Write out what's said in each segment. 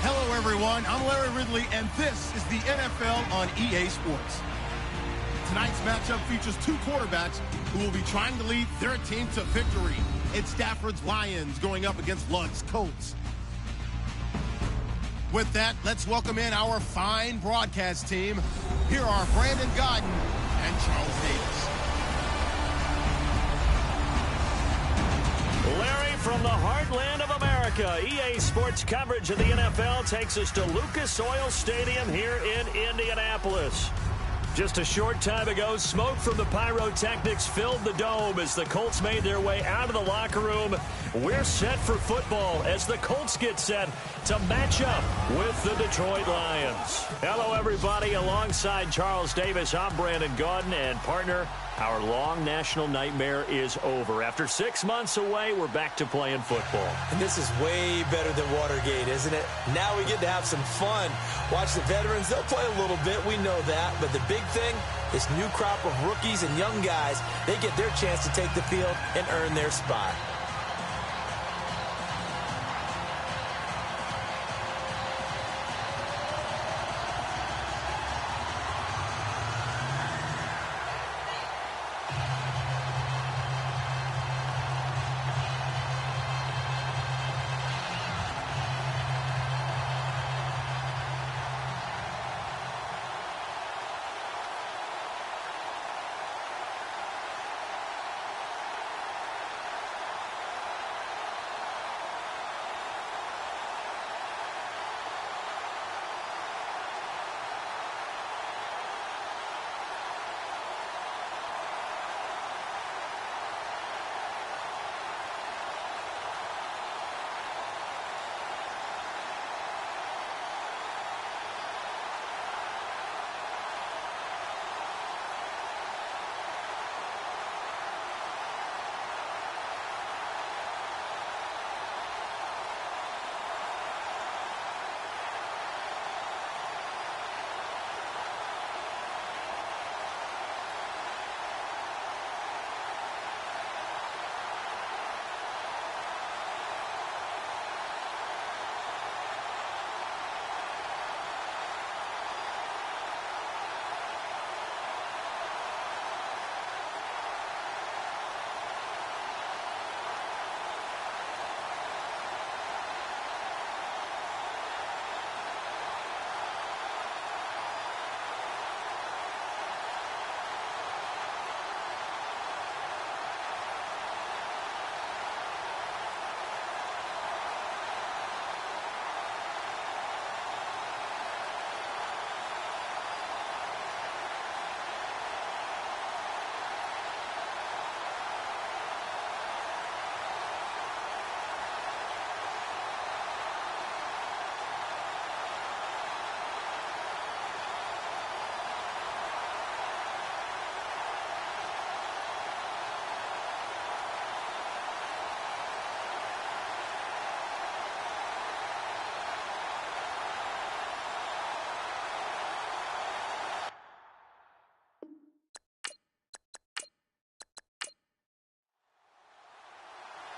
Hello, everyone. I'm Larry Ridley, and this is the NFL on EA Sports. Tonight's matchup features two quarterbacks who will be trying to lead their team to victory. It's Stafford's Lions going up against Luck's Colts. With that, let's welcome in our fine broadcast team. Here are Brandon Godden and Charles Davis. Larry, from the heartland of America, EA Sports coverage of the NFL takes us to Lucas Oil Stadium here in Indianapolis. Just a short time ago, smoke from the pyrotechnics filled the dome as the Colts made their way out of the locker room. We're set for football as the Colts get set to match up with the Detroit Lions. Hello, everybody. Alongside Charles Davis, I'm Brandon Gaudin, and partner, our long national nightmare is over. After 6 months away, we're back to playing football. And this is way better than Watergate, isn't it? Now we get to have some fun. Watch the veterans. They'll play a little bit. We know that. But the big thing, this new crop of rookies and young guys, they get their chance to take the field and earn their spot.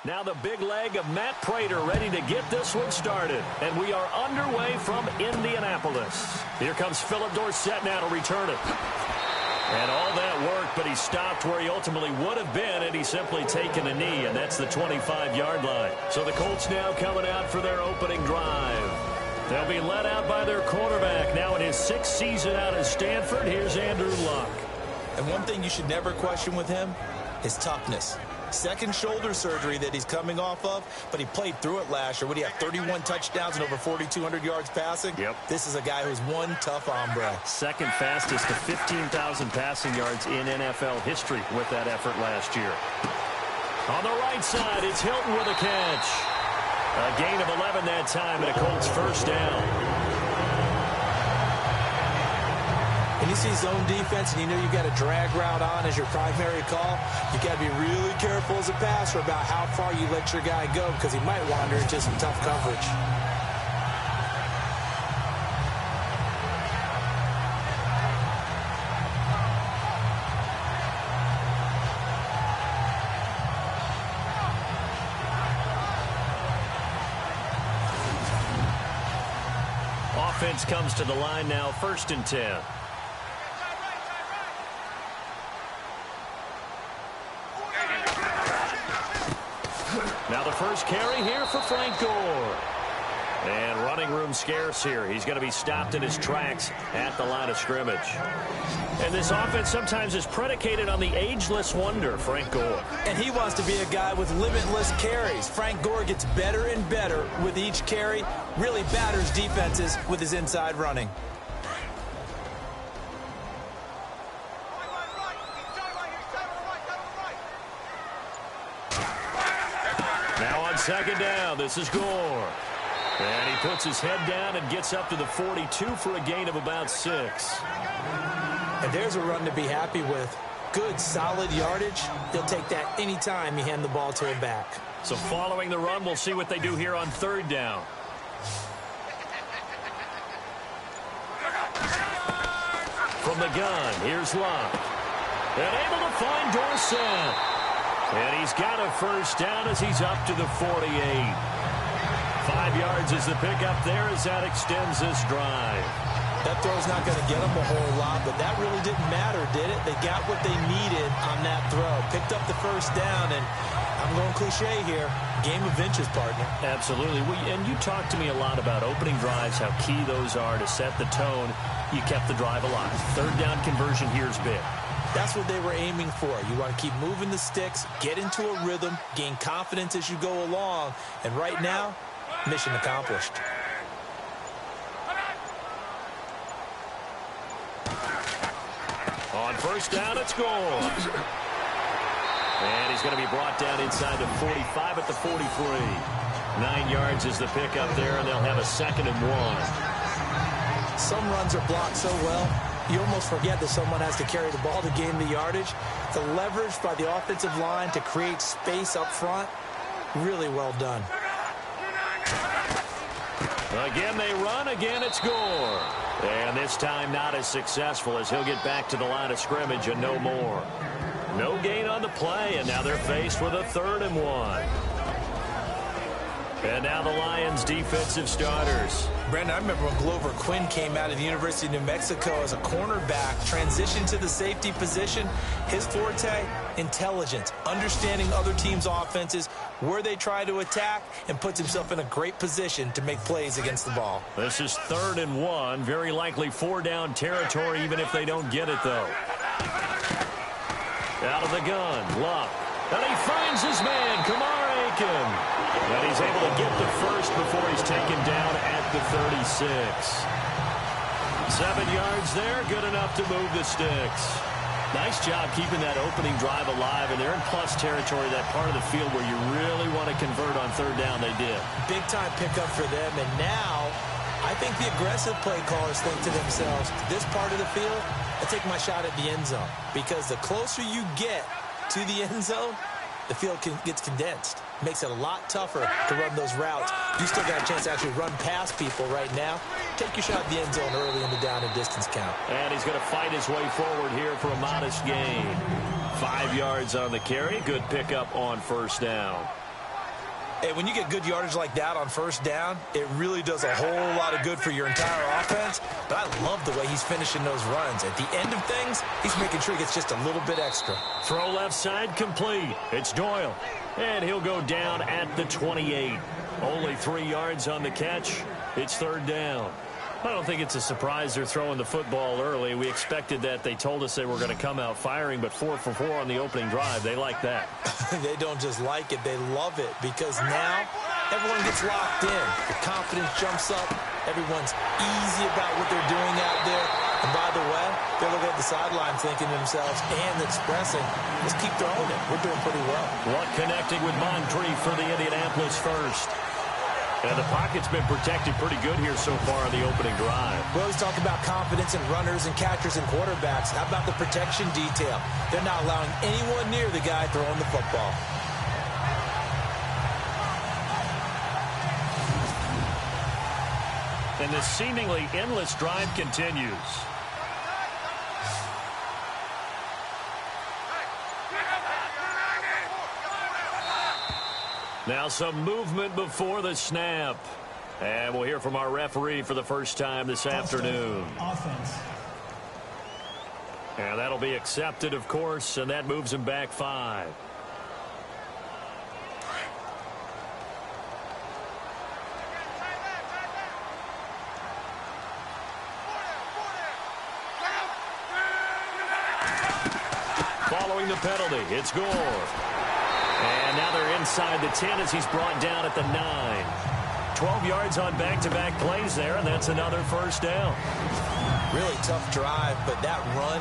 Now the big leg of Matt Prater ready to get this one started. And we are underway from Indianapolis. Here comes Philip Dorsett now to return it. And all that work, but he stopped where he ultimately would have been had he simply taken a knee, and that's the 25-yard line. So the Colts now coming out for their opening drive. They'll be led out by their quarterback now in his 6th season out of Stanford. Here's Andrew Luck. And one thing you should never question with him is toughness. Second shoulder surgery that he's coming off of, but he played through it last year. What do you have, 31 touchdowns and over 4,200 yards passing? Yep. This is a guy who's one tough hombre. Second fastest to 15,000 passing yards in NFL history with that effort last year. On the right side, it's Hilton with a catch. A gain of 11 that time, and a Colts first down. When you see zone defense and you know you've got a drag route on as your primary call, you got to be really careful as a passer about how far you let your guy go because he might wander into some tough coverage. offense comes to the line now, 1st and 10. Now the first carry here for Frank Gore. And running room scarce here. He's going to be stopped in his tracks at the line of scrimmage. And this offense sometimes is predicated on the ageless wonder, Frank Gore. And he wants to be a guy with limitless carries. Frank Gore gets better and better with each carry. Really batters defenses with his inside running. Now on 2nd down, this is Gore. And he puts his head down and gets up to the 42 for a gain of about 6. And there's a run to be happy with. Good, solid yardage. He'll take that anytime you hand the ball to him back. So following the run, we'll see what they do here on 3rd down. From the gun, here's Luck. And able to find Dorsett. And he's got a 1st down as he's up to the 48. 5 yards is the pickup there as that extends this drive. That throw's not going to get them a whole lot, but that really didn't matter, did it? They got what they needed on that throw. Picked up the 1st down, and I'm going cliche here. Game of inches, partner. Absolutely. And you talked to me a lot about opening drives, how key those are to set the tone. You kept the drive alive. 3rd down conversion here is big. That's what they were aiming for. You want to keep moving the sticks, get into a rhythm, gain confidence as you go along. And right now, mission accomplished. On 1st down, it's Gore. And he's going to be brought down inside the 45 at the 43. 9 yards is the pickup there, and they'll have a 2nd and 1. Some runs are blocked so well, you almost forget that someone has to carry the ball to gain the yardage. The leverage by the offensive line to create space up front, really well done. Again they run, again it's Gore. And this time not as successful as he'll get back to the line of scrimmage and no more. No gain on the play, and now they're faced with a 3rd and 1. And now the Lions defensive starters. Brandon, I remember when Glover Quinn came out of the University of New Mexico as a cornerback, transitioned to the safety position. His forte, intelligence, understanding other teams' offenses, where they try to attack, and puts himself in a great position to make plays against the ball. This is 3rd and 1, very likely 4-down territory even if they don't get it, though. Out of the gun, Luck. And he finds his man, Kamar Aiken. And he's able to get the 1st before he's taken down at the 36. 7 yards there, good enough to move the sticks. Nice job keeping that opening drive alive, and they're in plus territory, that part of the field where you really want to convert on 3rd down. They did. Big-time pickup for them, and now I think the aggressive play callers think to themselves, this part of the field, I take my shot at the end zone, because the closer you get to the end zone, the field gets condensed. Makes it a lot tougher to run those routes. You still got a chance to actually run past people right now. Take your shot at the end zone early in the down and distance count. And he's going to fight his way forward here for a modest gain. 5 yards on the carry. Good pickup on 1st down. Hey, when you get good yardage like that on 1st down, it really does a whole lot of good for your entire offense. But I love the way he's finishing those runs. At the end of things, he's making sure he gets just a little bit extra. Throw left side complete. It's Doyle. And he'll go down at the 28. Only 3 yards on the catch. It's 3rd down. I don't think it's a surprise they're throwing the football early. We expected that. They told us they were going to come out firing, but 4 for 4 on the opening drive. They like that. They don't just like it, they love it, because now everyone gets locked in. The confidence jumps up. Everyone's easy about what they're doing out there. And by the way, they're looking at the sideline thinking to themselves and expressing, let's keep throwing it. We're doing pretty well. Luck connecting with Moncrief for the Indianapolis 1st. And the pocket's been protected pretty good here so far on the opening drive. We always talk about confidence in runners and catchers and quarterbacks. How about the protection detail? They're not allowing anyone near the guy throwing the football. And this seemingly endless drive continues. Now some movement before the snap. And we'll hear from our referee for the first time this afternoon. Offense. And that'll be accepted, of course, and that moves him back 5. Following the penalty, it's Gore. And now they're inside the 10 as he's brought down at the 9. 12 yards on back-to-back plays there, and that's another first down. Really tough drive, but that run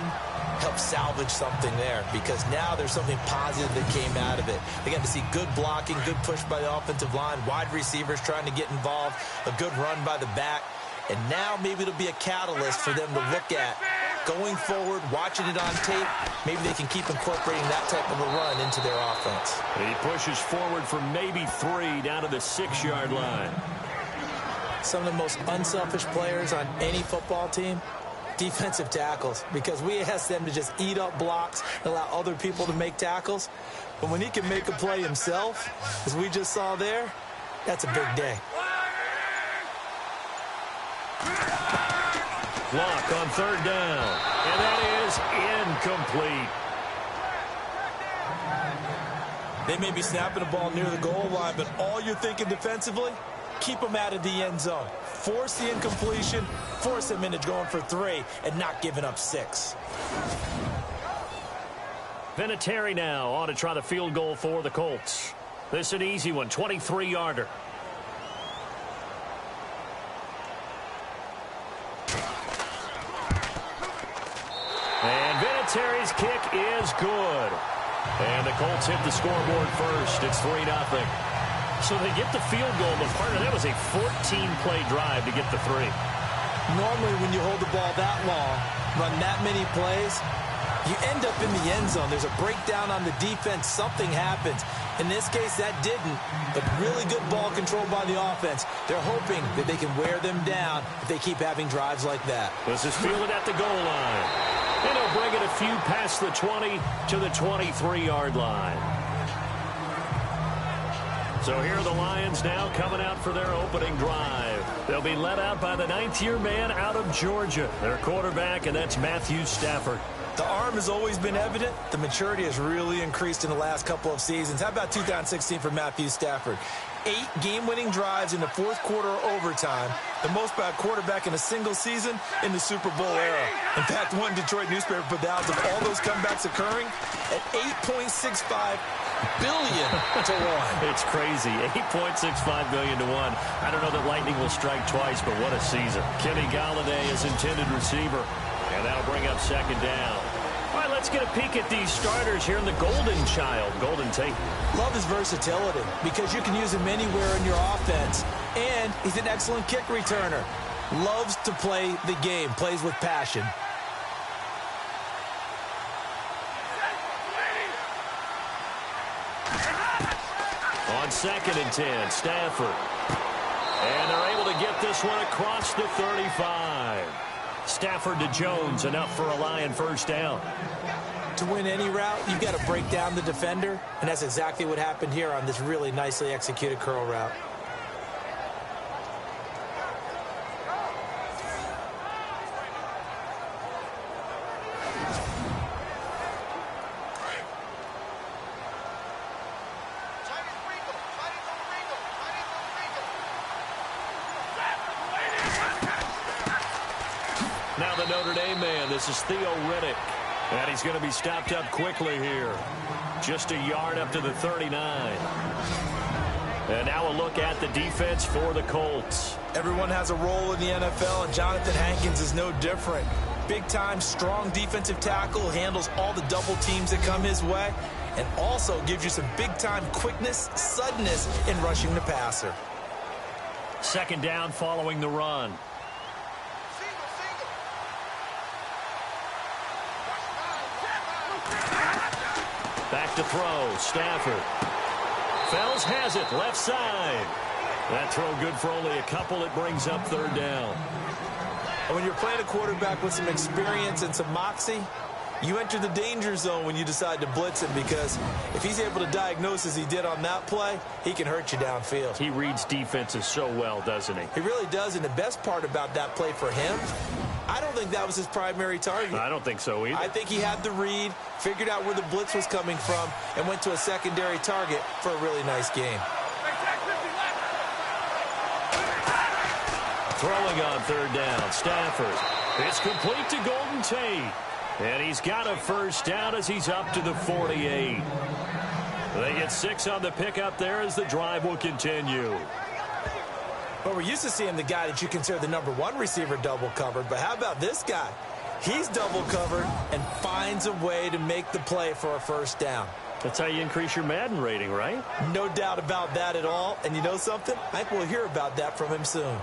helped salvage something there because now there's something positive that came out of it. They got to see good blocking, good push by the offensive line, wide receivers trying to get involved, a good run by the back, and now maybe it'll be a catalyst for them to look at going forward, watching it on tape. Maybe they can keep incorporating that type of a run into their offense. He pushes forward for maybe 3 down to the 6-yard line. Some of the most unselfish players on any football team, defensive tackles, because we ask them to just eat up blocks and allow other people to make tackles. But when he can make a play himself, as we just saw there, that's a big day. Block on 3rd down, and that is incomplete. They may be snapping the ball near the goal line, but all you're thinking defensively, keep them out of the end zone. Force the incompletion, force them into going for 3, and not giving up 6. Vinatieri now on to try the field goal for the Colts. This is an easy one, 23-yarder. And Vinatieri's kick is good. And the Colts hit the scoreboard first. It's 3-0. So they get the field goal, but partner, that was a 14-play drive to get the 3. Normally when you hold the ball that long, run that many plays, you end up in the end zone. There's a breakdown on the defense. Something happens. In this case, that didn't. But really good ball control by the offense. They're hoping that they can wear them down if they keep having drives like that. This is fielded at the goal line. And he'll bring it a few past the 20 to the 23-yard line. So here are the Lions now coming out for their opening drive. They'll be led out by the 9th-year man out of Georgia, their quarterback, and that's Matthew Stafford. The arm has always been evident. The maturity has really increased in the last couple of seasons. How about 2016 for Matthew Stafford? 8 game-winning drives in the 4th quarter or overtime, the most by a quarterback in a single season in the Super Bowl era. In fact, one Detroit newspaper put the odds of all those comebacks occurring at 8.65 billion to 1. It's crazy. 8.65 billion to 1. I don't know that lightning will strike twice, but what a season. Kenny Galladay is intended receiver, and that'll bring up 2nd down. All right, let's get a peek at these starters here in the Golden Child, Golden Tate. Love his versatility because you can use him anywhere in your offense, and he's an excellent kick returner. Loves to play the game, plays with passion. On 2nd and 10, Stafford. And they're able to get this one across the 35. Stafford to Jones, enough for a Lion first down. To win any route, you've got to break down the defender, and that's exactly what happened here on this really nicely executed curl route. Now the Notre Dame man, this is Theo Riddick. And he's going to be stopped up quickly here. Just a yard up to the 39. And now a look at the defense for the Colts. Everyone has a role in the NFL, and Jonathan Hankins is no different. Big-time, strong defensive tackle, handles all the double teams that come his way, and also gives you some big-time quickness, suddenness in rushing the passer. 2nd down following the run. Back to throw, Stafford. Fells has it, left side. That throw good for only a couple. It brings up 3rd down. When you're playing a quarterback with some experience and some moxie, you enter the danger zone when you decide to blitz him, because if he's able to diagnose as he did on that play, he can hurt you downfield. He reads defenses so well, doesn't he? He really does, and the best part about that play for him, I don't think that was his primary target. I don't think so either. I think he had the read, figured out where the blitz was coming from, and went to a secondary target for a really nice game. Throwing on third down, Stafford. It's complete to Golden Tate. And he's got a first down as he's up to the 48. They get 6 on the pickup there as the drive will continue. Well, we're used to seeing the guy that you consider the #1 receiver double covered, but how about this guy? He's double covered and finds a way to make the play for a first down. That's how you increase your Madden rating, right? No doubt about that at all. And you know something? I think we'll hear about that from him soon.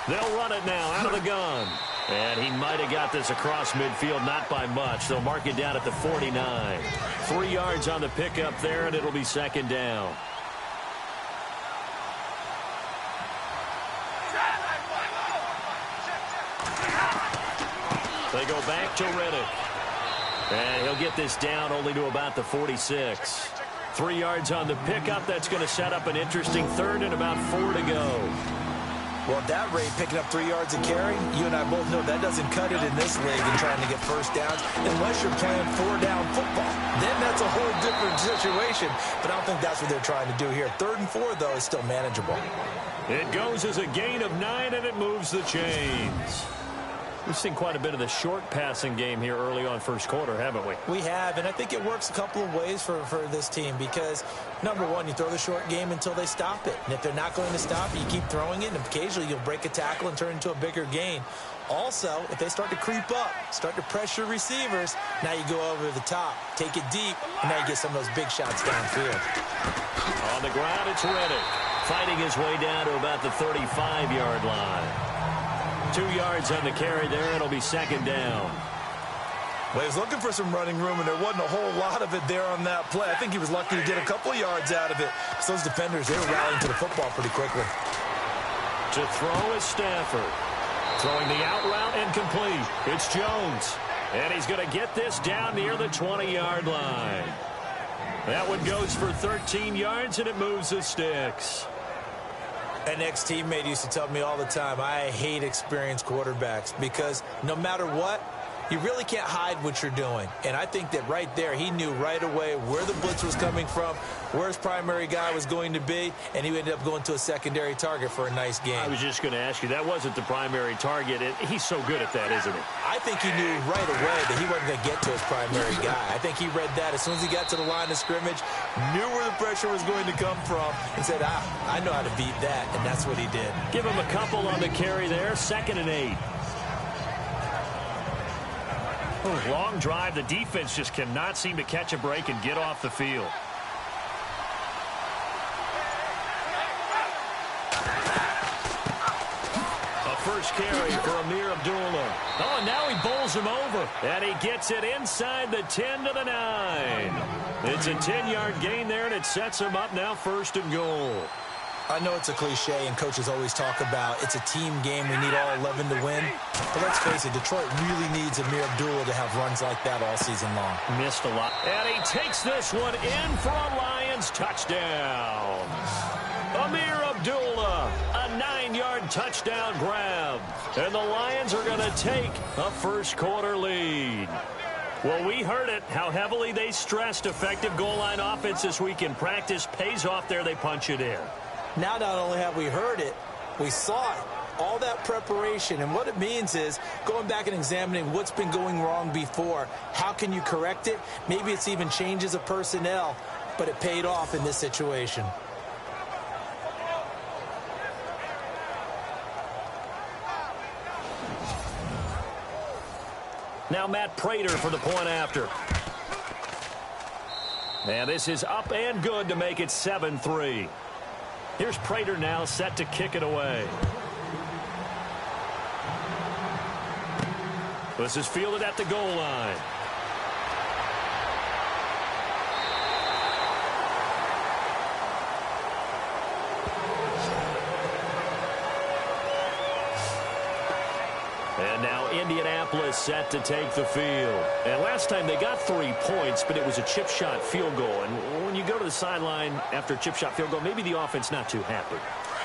They'll run it now out of the gun. And he might have got this across midfield, not by much. They'll mark it down at the 49. 3 yards on the pickup there, and it'll be second down. They go back to Reddick. And he'll get this down only to about the 46. 3 yards on the pickup. That's going to set up an interesting third and about 4 to go. Well, at that rate, picking up 3 yards a carry, you and I both know that doesn't cut it in this league in trying to get first downs unless you're playing 4-down football. Then that's a whole different situation, but I don't think that's what they're trying to do here. 3rd and 4, though, is still manageable. It goes as a gain of 9, and it moves the chains. We've seen quite a bit of the short passing game here early on first quarter, haven't we? We have, and I think it works a couple of ways for this team because, #1, you throw the short game until they stop it. And if they're not going to stop it, you keep throwing it, and occasionally you'll break a tackle and turn into a bigger gain. Also, if they start to creep up, start to pressure receivers, now you go over the top, take it deep, and now you get some of those big shots downfield. On the ground, it's Reddick, fighting his way down to about the 35-yard line. 2 yards on the carry there. It'll be second down. Well, he was looking for some running room, and there wasn't a whole lot of it there on that play. I think he was lucky to get a couple of yards out of it. Because those defenders, they were rallying to the football pretty quickly. To throw is Stafford. Throwing the out route and complete. It's Jones. And he's going to get this down near the 20-yard line. That one goes for 13 yards, and it moves the sticks. An ex-teammate used to tell me all the time, I hate experienced quarterbacks because no matter what, you really can't hide what you're doing. And I think that right there, he knew right away where the blitz was coming from, where his primary guy was going to be, and he ended up going to a secondary target for a nice game. I was just going to ask you, that wasn't the primary target. He's so good at that, isn't he? I think he knew right away that he wasn't going to get to his primary guy. I think he read that as soon as he got to the line of scrimmage, knew where the pressure was going to come from, and said, I know how to beat that, and that's what he did. Give him a couple on the carry there, 2nd and 8. Long drive. The defense just cannot seem to catch a break and get off the field. A first carry for Amir Abdullah. Oh, and now he bowls him over. And he gets it inside the 10 to the 9. It's a 10-yard gain there, and it sets him up now 1st and goal. I know it's a cliche, and coaches always talk about it's a team game. We need all 11 to win. But let's face it, Detroit really needs Amir Abdullah to have runs like that all season long. Missed a lot. And he takes this one in for a Lions touchdown. Amir Abdullah, a 9-yard touchdown grab. And the Lions are going to take a first-quarter lead. Well, we heard it, how heavily they stressed effective goal line offense this week in practice. Pays off there, they punch it in. Now not only have we heard it, we saw it. All that preparation, and what it means is going back and examining what's been going wrong before. How can you correct it? Maybe it's even changes of personnel, but it paid off in this situation. Now Matt Prater for the point after. And this is up and good to make it 7-3. Here's Prater now set to kick it away. This is fielded at the goal line. And now Indianapolis set to take the field. And last time they got 3 points, but it was a chip shot field goal. And when you go to the sideline after a chip shot field goal, maybe the offense not too happy.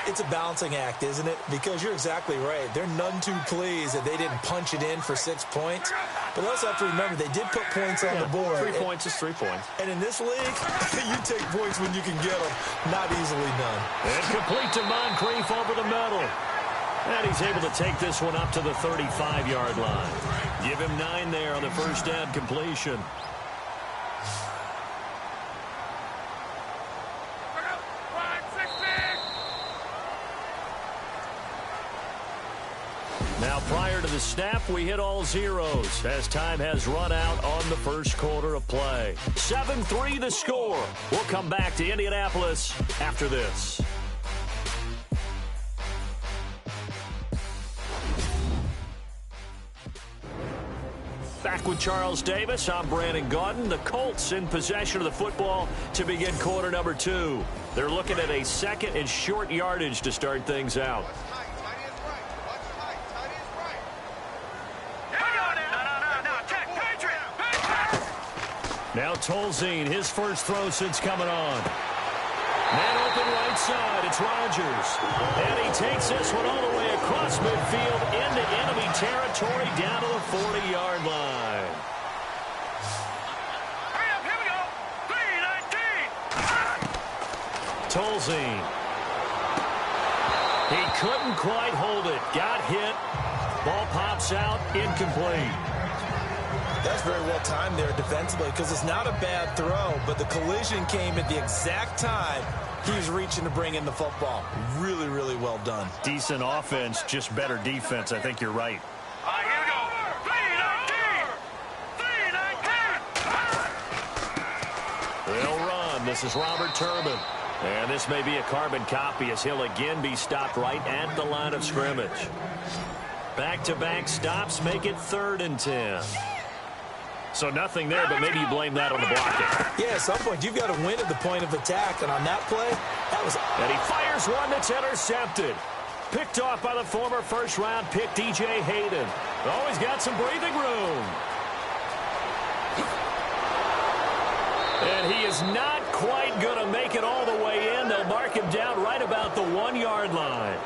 It's a balancing act, isn't it? Because you're exactly right. They're none too pleased that they didn't punch it in for 6 points. But also have to remember, they did put points on the board. 3 points is 3 points. And in this league, you take points when you can get them. Not easily done. And complete to Moncrief over the middle. And he's able to take this one up to the 35-yard line. Give him 9 there on the first down completion. Now, prior to the snap, we hit all zeros as time has run out on the first quarter of play. 7-3 the score. We'll come back to Indianapolis after this. Back with Charles Davis, I'm Brandon Gaudin. The Colts in possession of the football to begin quarter number 2. They're looking at a second and short yardage to start things out. Now Tolzien, his first throw since coming on. Man open right side, it's Rodgers. And he takes this one all the way across midfield into enemy territory down to the 40-yard line. Hurry up, here we go. 3-19. Tolzien. He couldn't quite hold it. Got hit. Ball pops out, incomplete. That's very well timed there defensively because it's not a bad throw, but the collision came at the exact time he was reaching to bring in the football. Really, really well done. Decent offense, just better defense. I think you're right. All right, here we go. 3-19. 3-19. They'll run. This is Robert Turbin. And this may be a carbon copy as he'll again be stopped right at the line of scrimmage. Back-to-back stops make it 3rd and 10. So nothing there, but maybe you blame that on the blocking. Yeah, at some point, you've got to win at the point of attack. And on that play, that was... And he fires one that's intercepted. Picked off by the former first-round pick, DJ Hayden. Always got some breathing room. And he is not quite going to make it all the way in. They'll mark him down right about the 1-yard line.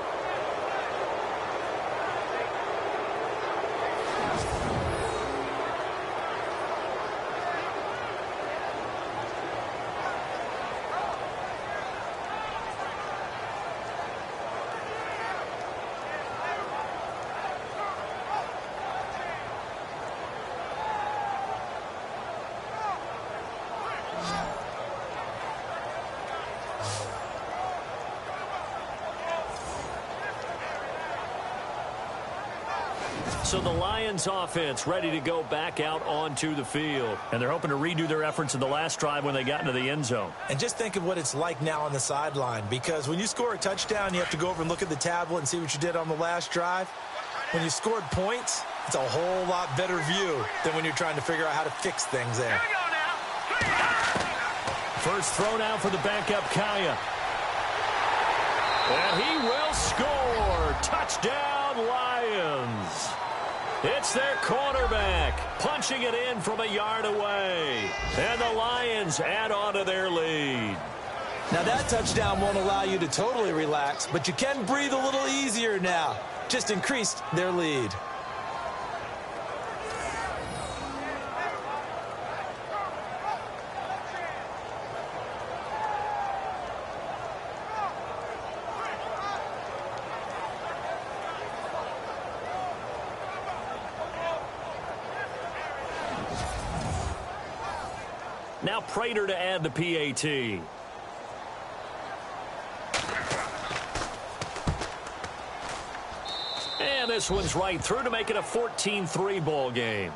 So the Lions offense ready to go back out onto the field. And they're hoping to redo their efforts in the last drive when they got into the end zone. And just think of what it's like now on the sideline, because when you score a touchdown, you have to go over and look at the tablet and see what you did on the last drive. When you scored points, it's a whole lot better view than when you're trying to figure out how to fix things there. Here we go now. First throw now for the backup Kaya. And he will score. Touchdown, Lions. It's their quarterback punching it in from a yard away. And the Lions add on to their lead. Now that touchdown won't allow you to totally relax, but you can breathe a little easier now. Just increased their lead. Now Prater to add the PAT. And this one's right through to make it a 14-3 ball game.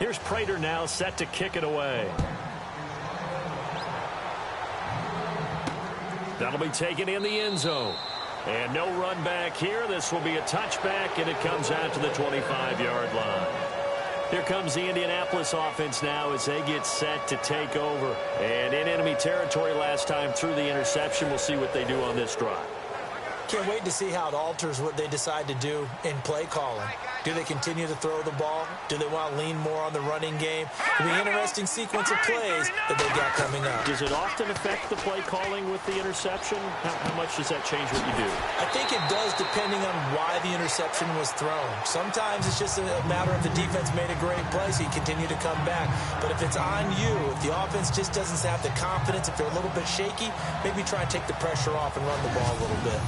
Here's Prater now set to kick it away. That'll be taken in the end zone. And no run back here. This will be a touchback, and it comes out to the 25-yard line. Here comes the Indianapolis offense now as they get set to take over. And in enemy territory last time through the interception. We'll see what they do on this drive. Can't wait to see how it alters what they decide to do in play calling. Do they continue to throw the ball? Do they want to lean more on the running game? It'll be an interesting sequence of plays that they got coming up. Does it often affect the play calling with the interception? How much does that change what you do? I think it does depending on why the interception was thrown. Sometimes it's just a matter of the defense made a great play, so you continue to come back. But if it's on you, if the offense just doesn't have the confidence, if they're a little bit shaky, maybe try and take the pressure off and run the ball a little bit.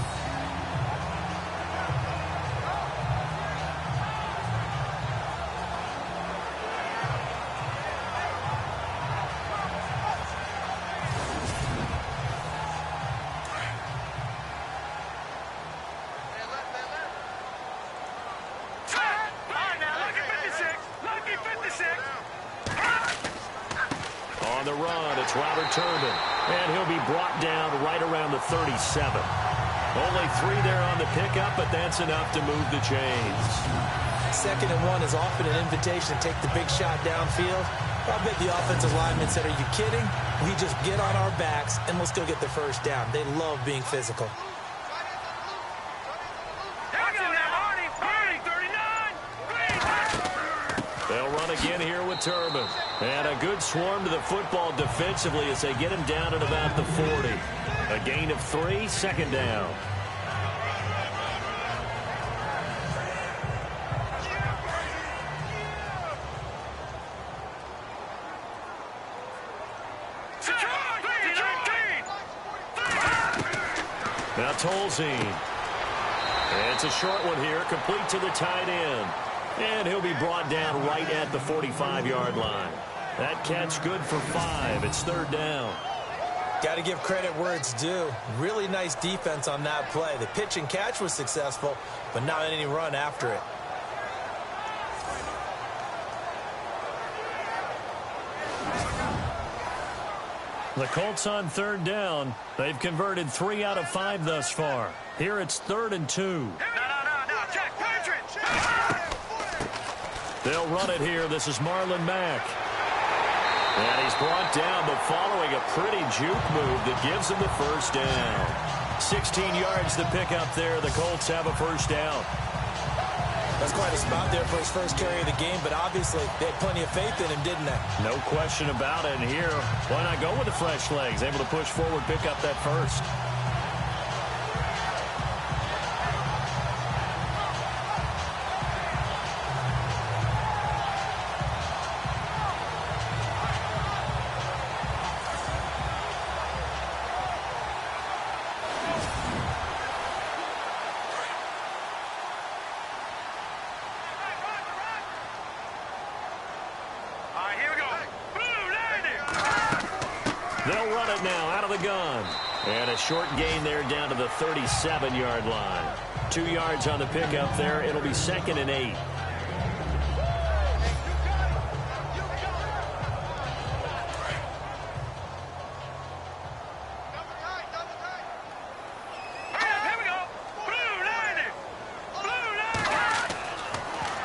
On the run, it's Robert Turbin. And he'll be brought down right around the 37. Only 3 there on the pickup, but that's enough to move the chains. 2nd and 1 is often an invitation to take the big shot downfield. I bet the offensive lineman said, are you kidding? We just get on our backs, and we'll still get the first down. They love being physical. They'll run again here with Turbin. And a good swarm to the football defensively as they get him down at about the 40. A gain of 3, 2nd down. Now Tolzien. It's a short one here, complete to the tight end. And he'll be brought down right at the 45-yard line. That catch good for 5. It's 3rd down. Got to give credit where it's due. Really nice defense on that play. The pitch and catch was successful, but not any run after it. The Colts on 3rd down. They've converted 3 out of 5 thus far. Here it's 3rd and 2. They'll run it here. This is Marlon Mack. And he's brought down, but following a pretty juke move that gives him the first down. 16 yards to pick up there. The Colts have a first down. That's quite a spot there for his first carry of the game, but obviously they had plenty of faith in him, didn't they? No question about it. And here, why not go with the fresh legs? Able to push forward, pick up that first. They'll run it now out of the gun. And a short gain there down to the 37-yard line. 2 yards on the pickup there. It'll be 2nd and 8.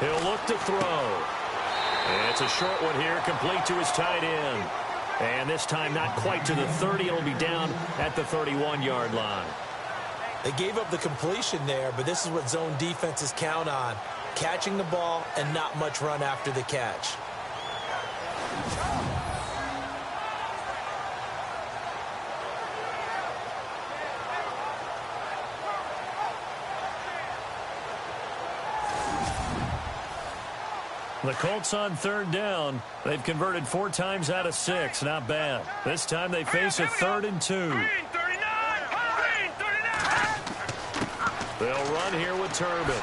He'll look to throw. And it's a short one here, complete to his tight end. And this time not quite to the 30. It'll be down at the 31-yard line. They gave up the completion there, but this is what zone defenses count on. Catching the ball and not much run after the catch. The Colts on 3rd down. They've converted 4 times out of 6. Not bad. This time they face a 3rd and 2. They'll run here with Turbin.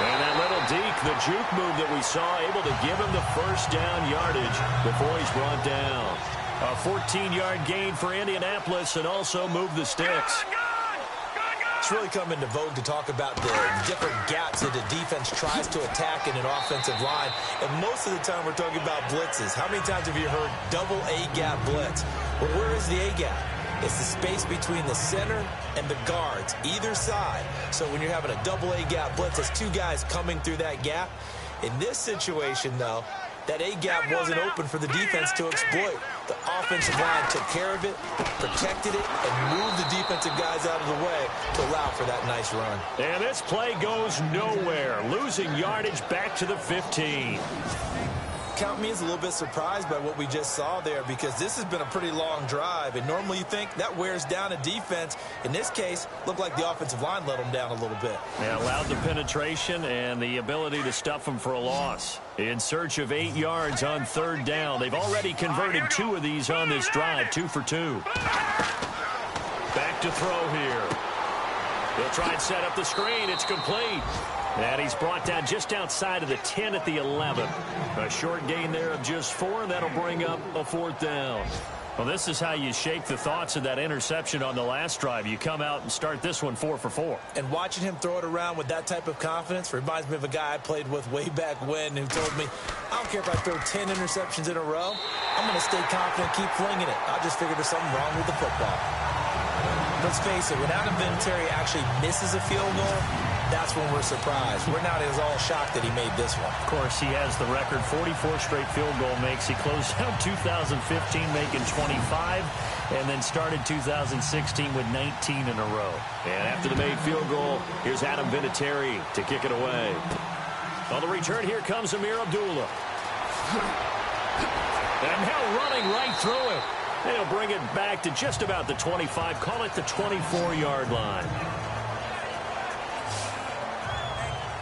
And that little deke, the juke move that we saw, able to give him the first down yardage before he's brought down. A 14-yard gain for Indianapolis and also move the sticks. It's really come into vogue to talk about the different gaps that a defense tries to attack in an offensive line. And most of the time we're talking about blitzes. How many times have you heard double A-gap blitz? Well, where is the A-gap? It's the space between the center and the guards, either side. So when you're having a double A-gap blitz, there's 2 guys coming through that gap. In this situation, though, that A-gap wasn't open for the defense to exploit. The offensive line took care of it, protected it, and moved the defensive guys out of the way to allow for that nice run. And this play goes nowhere, losing yardage back to the 15. Count me as a little bit surprised by what we just saw there, because this has been a pretty long drive, and normally you think that wears down a defense. In this case, looked like the offensive line let them down a little bit. Yeah, allowed the penetration and the ability to stuff them for a loss. In search of 8 yards on 3rd down. They've already converted 2 of these on this drive, 2 for 2. Back to throw here. He'll try and set up the screen. It's complete. And he's brought down just outside of the 10 at the 11. A short gain there of just 4, and that'll bring up a 4th down. Well, this is how you shake the thoughts of that interception on the last drive. You come out and start this one 4 for 4. And watching him throw it around with that type of confidence reminds me of a guy I played with way back when who told me, I don't care if I throw 10 interceptions in a row, I'm going to stay confident, keep flinging it. I just figured there's something wrong with the football. Let's face it, when Adam Vinatieri actually misses a field goal, that's when we're surprised. We're not as all shocked that he made this one. Of course, he has the record 44 straight field goal makes. He closed out 2015 making 25 and then started 2016 with 19 in a row. And after the made field goal, here's Adam Vinatieri to kick it away. On the return, here comes Amir Abdullah. And now running right through it. They'll bring it back to just about the 25. Call it the 24-yard line.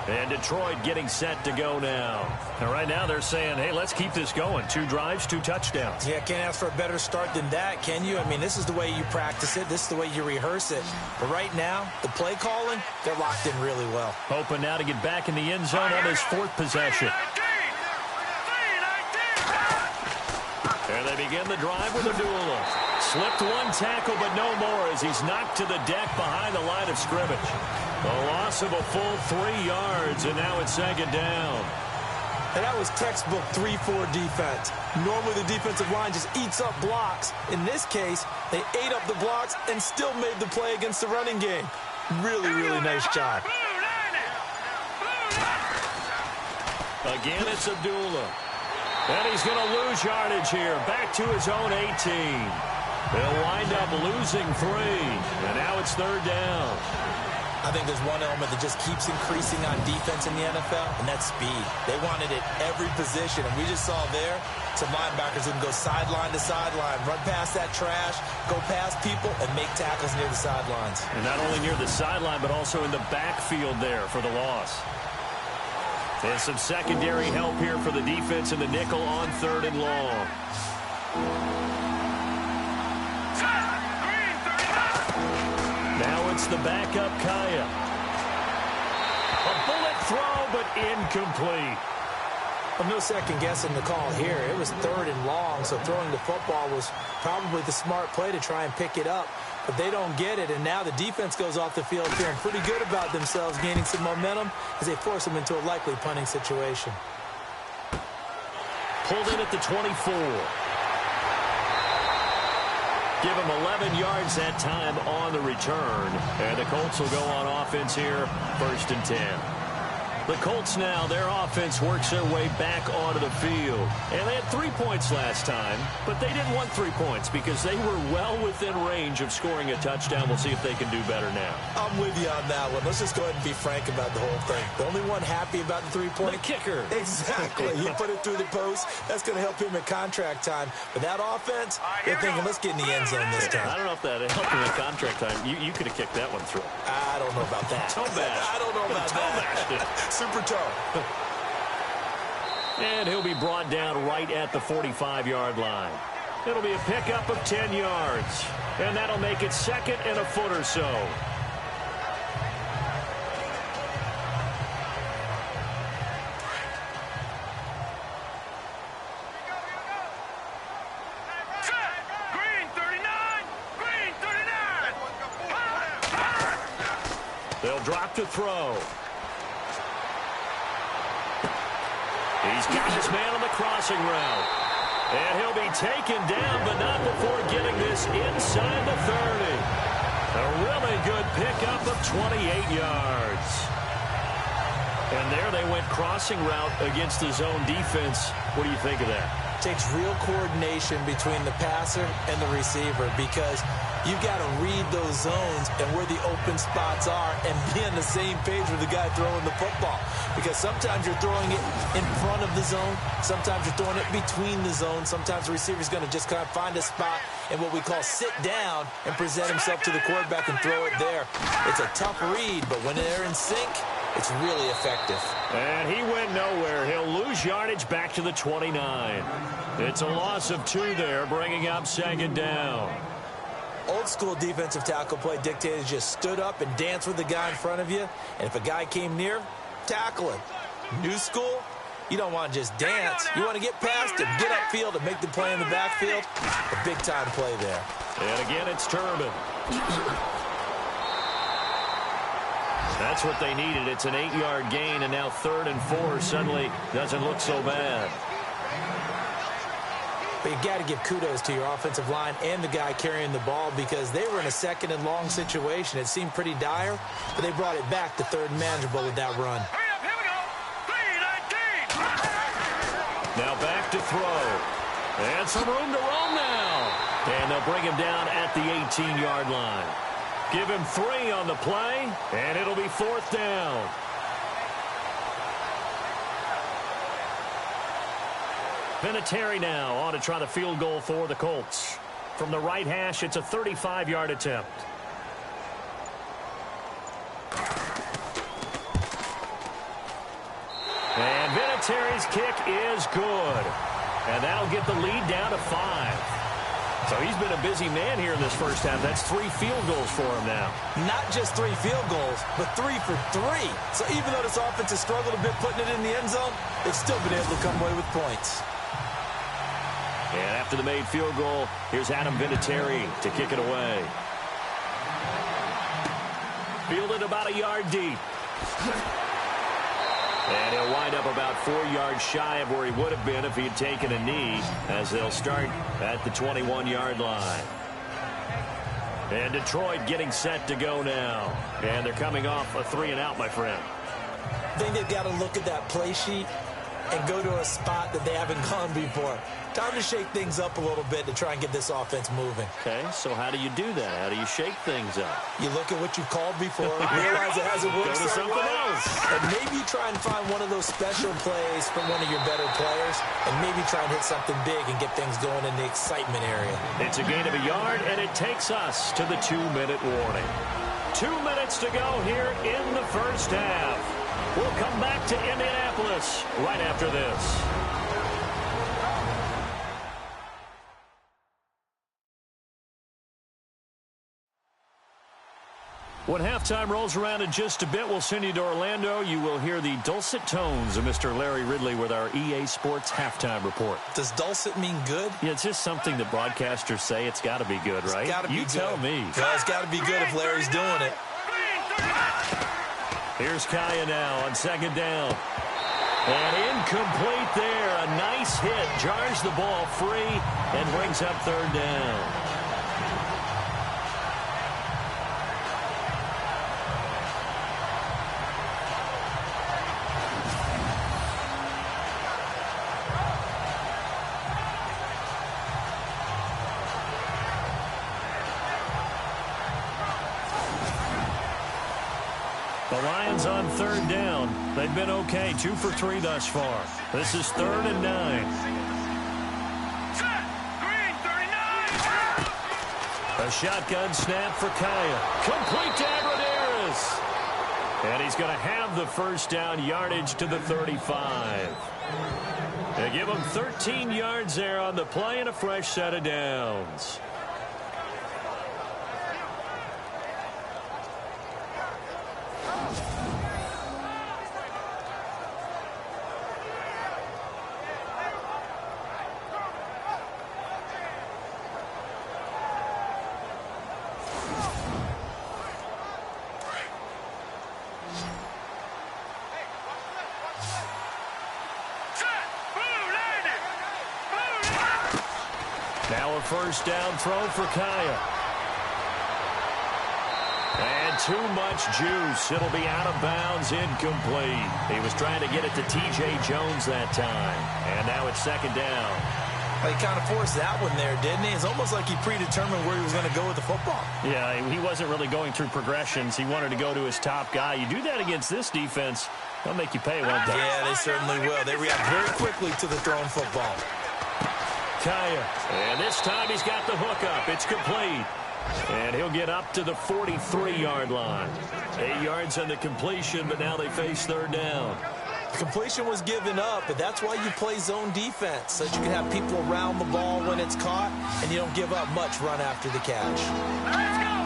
And Detroit getting set to go now. And right now they're saying, hey, let's keep this going. 2 drives, 2 touchdowns. Yeah, can't ask for a better start than that, can you? I mean, this is the way you practice it. This is the way you rehearse it. But right now, the play calling, they're locked in really well. Hoping now to get back in the end zone on his 4th possession. And they begin the drive with Abdullah. Slipped 1 tackle, but no more as he's knocked to the deck behind the line of scrimmage. A loss of a full 3 yards, and now it's 2nd down. And that was textbook 3-4 defense. Normally the defensive line just eats up blocks. In this case, they ate up the blocks and still made the play against the running game. Really, really nice job. Again, it's Abdullah. And he's going to lose yardage here. Back to his own 18. They'll wind up losing 3. And now it's 3rd down. I think there's one element that just keeps increasing on defense in the NFL, and that's speed. They want it at every position, and we just saw there some linebackers who can go sideline to sideline, run past that trash, go past people, and make tackles near the sidelines. And not only near the sideline, but also in the backfield there for the loss. And some secondary help here for the defense in the nickel on 3rd and long. Now it's the backup Kaya. A bullet throw, but incomplete. Well, no second guessing the call here. It was 3rd and long, so throwing the football was probably the smart play to try and pick it up. But they don't get it, and now the defense goes off the field feeling pretty good about themselves, gaining some momentum as they force them into a likely punting situation. Pulled in at the 24. Give him 11 yards that time on the return. And the Colts will go on offense here, 1st and 10. The Colts now, their offense works their way back onto the field. And they had 3 points last time, but they didn't want 3 points because they were well within range of scoring a touchdown. We'll see if they can do better now. I'm with you on that one. Let's just go ahead and be frank about the whole thing. The only one happy about the 3-point? The kicker. Exactly. He put it through the post. That's going to help him at contract time. But that offense, they're thinking, let's get in the end zone this time. I don't know if that helped him at contract time. You could have kicked that one through. I don't know about that. Toe bash. I don't know about that. Super toe. And he'll be brought down right at the 45-yard line. It'll be a pickup of 10 yards. And that'll make it 2nd and a foot or so. Green 39! Green 39! They'll drop to throw. He's got his man on the crossing route. And he'll be taken down, but not before getting this inside the 30. A really good pickup of 28 yards. And there they went crossing route against the zone defense. What do you think of that? Takes real coordination between the passer and the receiver because you've got to read those zones and where the open spots are and be on the same page with the guy throwing the football. Because sometimes you're throwing it in front of the zone. Sometimes you're throwing it between the zones. Sometimes the receiver's going to just kind of find a spot and what we call sit down and present himself to the quarterback and throw it there. It's a tough read, but when they're in sync, it's really effective. And he went nowhere. He'll lose yardage back to the 29. It's a loss of 2 there, bringing up 2nd down. Old school defensive tackle play dictated just stood up and danced with the guy in front of you. And if a guy came near, tackle him. New school, you don't want to just dance. You want to get past him, get upfield, and make the play in the backfield. A big-time play there. And again, it's Turbin. That's what they needed. It's an 8-yard gain, and now 3rd and 4 suddenly doesn't look so bad. But you got to give kudos to your offensive line and the guy carrying the ball because they were in a 2nd and long situation. It seemed pretty dire, but they brought it back to 3rd and manageable with that run. Hurry up, here we go. 3-19. Now back to throw. And some room to roam now. And they'll bring him down at the 18-yard line. Give him 3 on the play, and it'll be 4th down. Vinatieri now on to try the field goal for the Colts. From the right hash, it's a 35-yard attempt. And Vinatieri's kick is good. And that'll get the lead down to 5. So he's been a busy man here in this first half. That's 3 field goals for him now. Not just 3 field goals, but 3 for 3. So even though this offense has struggled a bit putting it in the end zone, they've still been able to come away with points. And after the made field goal, here's Adam Vinatieri to kick it away. Fielded about a yard deep. And he'll wind up about 4 yards shy of where he would have been if he had taken a knee, as they'll start at the 21-yard line. And Detroit getting set to go now. And they're coming off a 3-and-out, my friend. I think they've got to look at that play sheet and go to a spot that they haven't gone before. Time to shake things up a little bit to try and get this offense moving. Okay, so how do you do that? How do you shake things up? You look at what you've called before, realize it hasn't worked Go to something else. and maybe try and find one of those special plays from one of your better players, and maybe try and hit something big and get things going in the excitement area. It's a gain of a yard, and it takes us to the 2-minute warning. 2 minutes to go here in the first half. We'll come back to Indianapolis right after this. When halftime rolls around in just a bit, we'll send you to Orlando. You will hear the dulcet tones of Mr. Larry Ridley with our EA Sports halftime report. Does dulcet mean good? Yeah, it's just something that broadcasters say. It's got to be good, right? It's got to be you good. Tell me. Well, it's got to be good if Larry's doing it. Here's Kaya now on 2nd down. And incomplete there. A nice hit. Jars the ball free and brings up 3rd down. The Lions on 3rd down. They've been okay. 2 for 3 thus far. This is 3rd and 9. Set. Green, 39. A shotgun snap for Kaya. Complete to Abradaris. And he's going to have the first down, yardage to the 35. They give him 13 yards there on the play and a fresh set of downs. Now a first down throw for Kaya. And too much juice. It'll be out of bounds, incomplete. He was trying to get it to T.J. Jones that time. And now it's second down. Well, he kind of forced that one there, didn't he? It's almost like he predetermined where he was going to go with the football. Yeah, he wasn't really going through progressions. He wanted to go to his top guy. You do that against this defense, they'll make you pay, won't they? Yeah, they certainly will. They react very quickly to the thrown football. Kaya. And this time he's got the hook up. It's complete. And he'll get up to the 43-yard line. 8 yards on the completion, but now they face third down. The completion was given up, but that's why you play zone defense, so that you can have people around the ball when it's caught, and you don't give up much run after the catch. Let's go.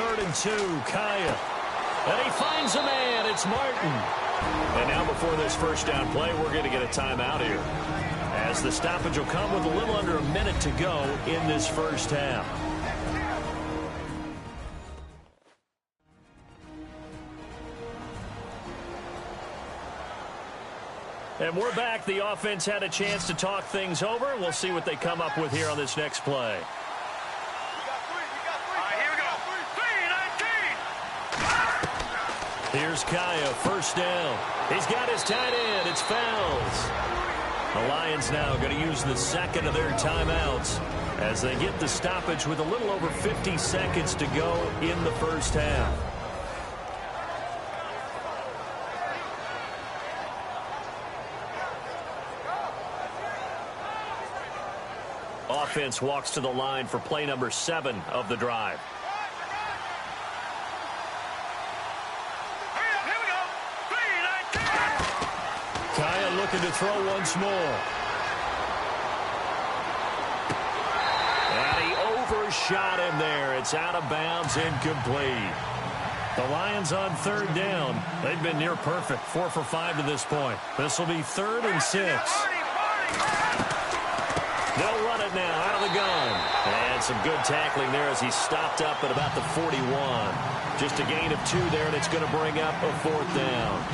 3rd and 2, Kaya. And he finds a man. It's Martin. And now before this first down play, we're going to get a timeout here, as the stoppage will come with a little under a minute to go in this first half. And we're back. The offense had a chance to talk things over. We'll see what they come up with here on this next play. Here's Kaya, first down. He's got his tight end. It's Fells. The Lions now going to use the second of their timeouts as they get the stoppage with a little over 50 seconds to go in the first half. Offense walks to the line for play number 7 of the drive. Kaya looking to throw once more. And he overshot him there. It's out of bounds, incomplete. The Lions on third down. They've been near perfect, 4 for 5 to this point. This will be 3rd and 6. They'll run it now out of the gun. And some good tackling there as he stopped up at about the 41. Just a gain of 2 there, and it's going to bring up a 4th down.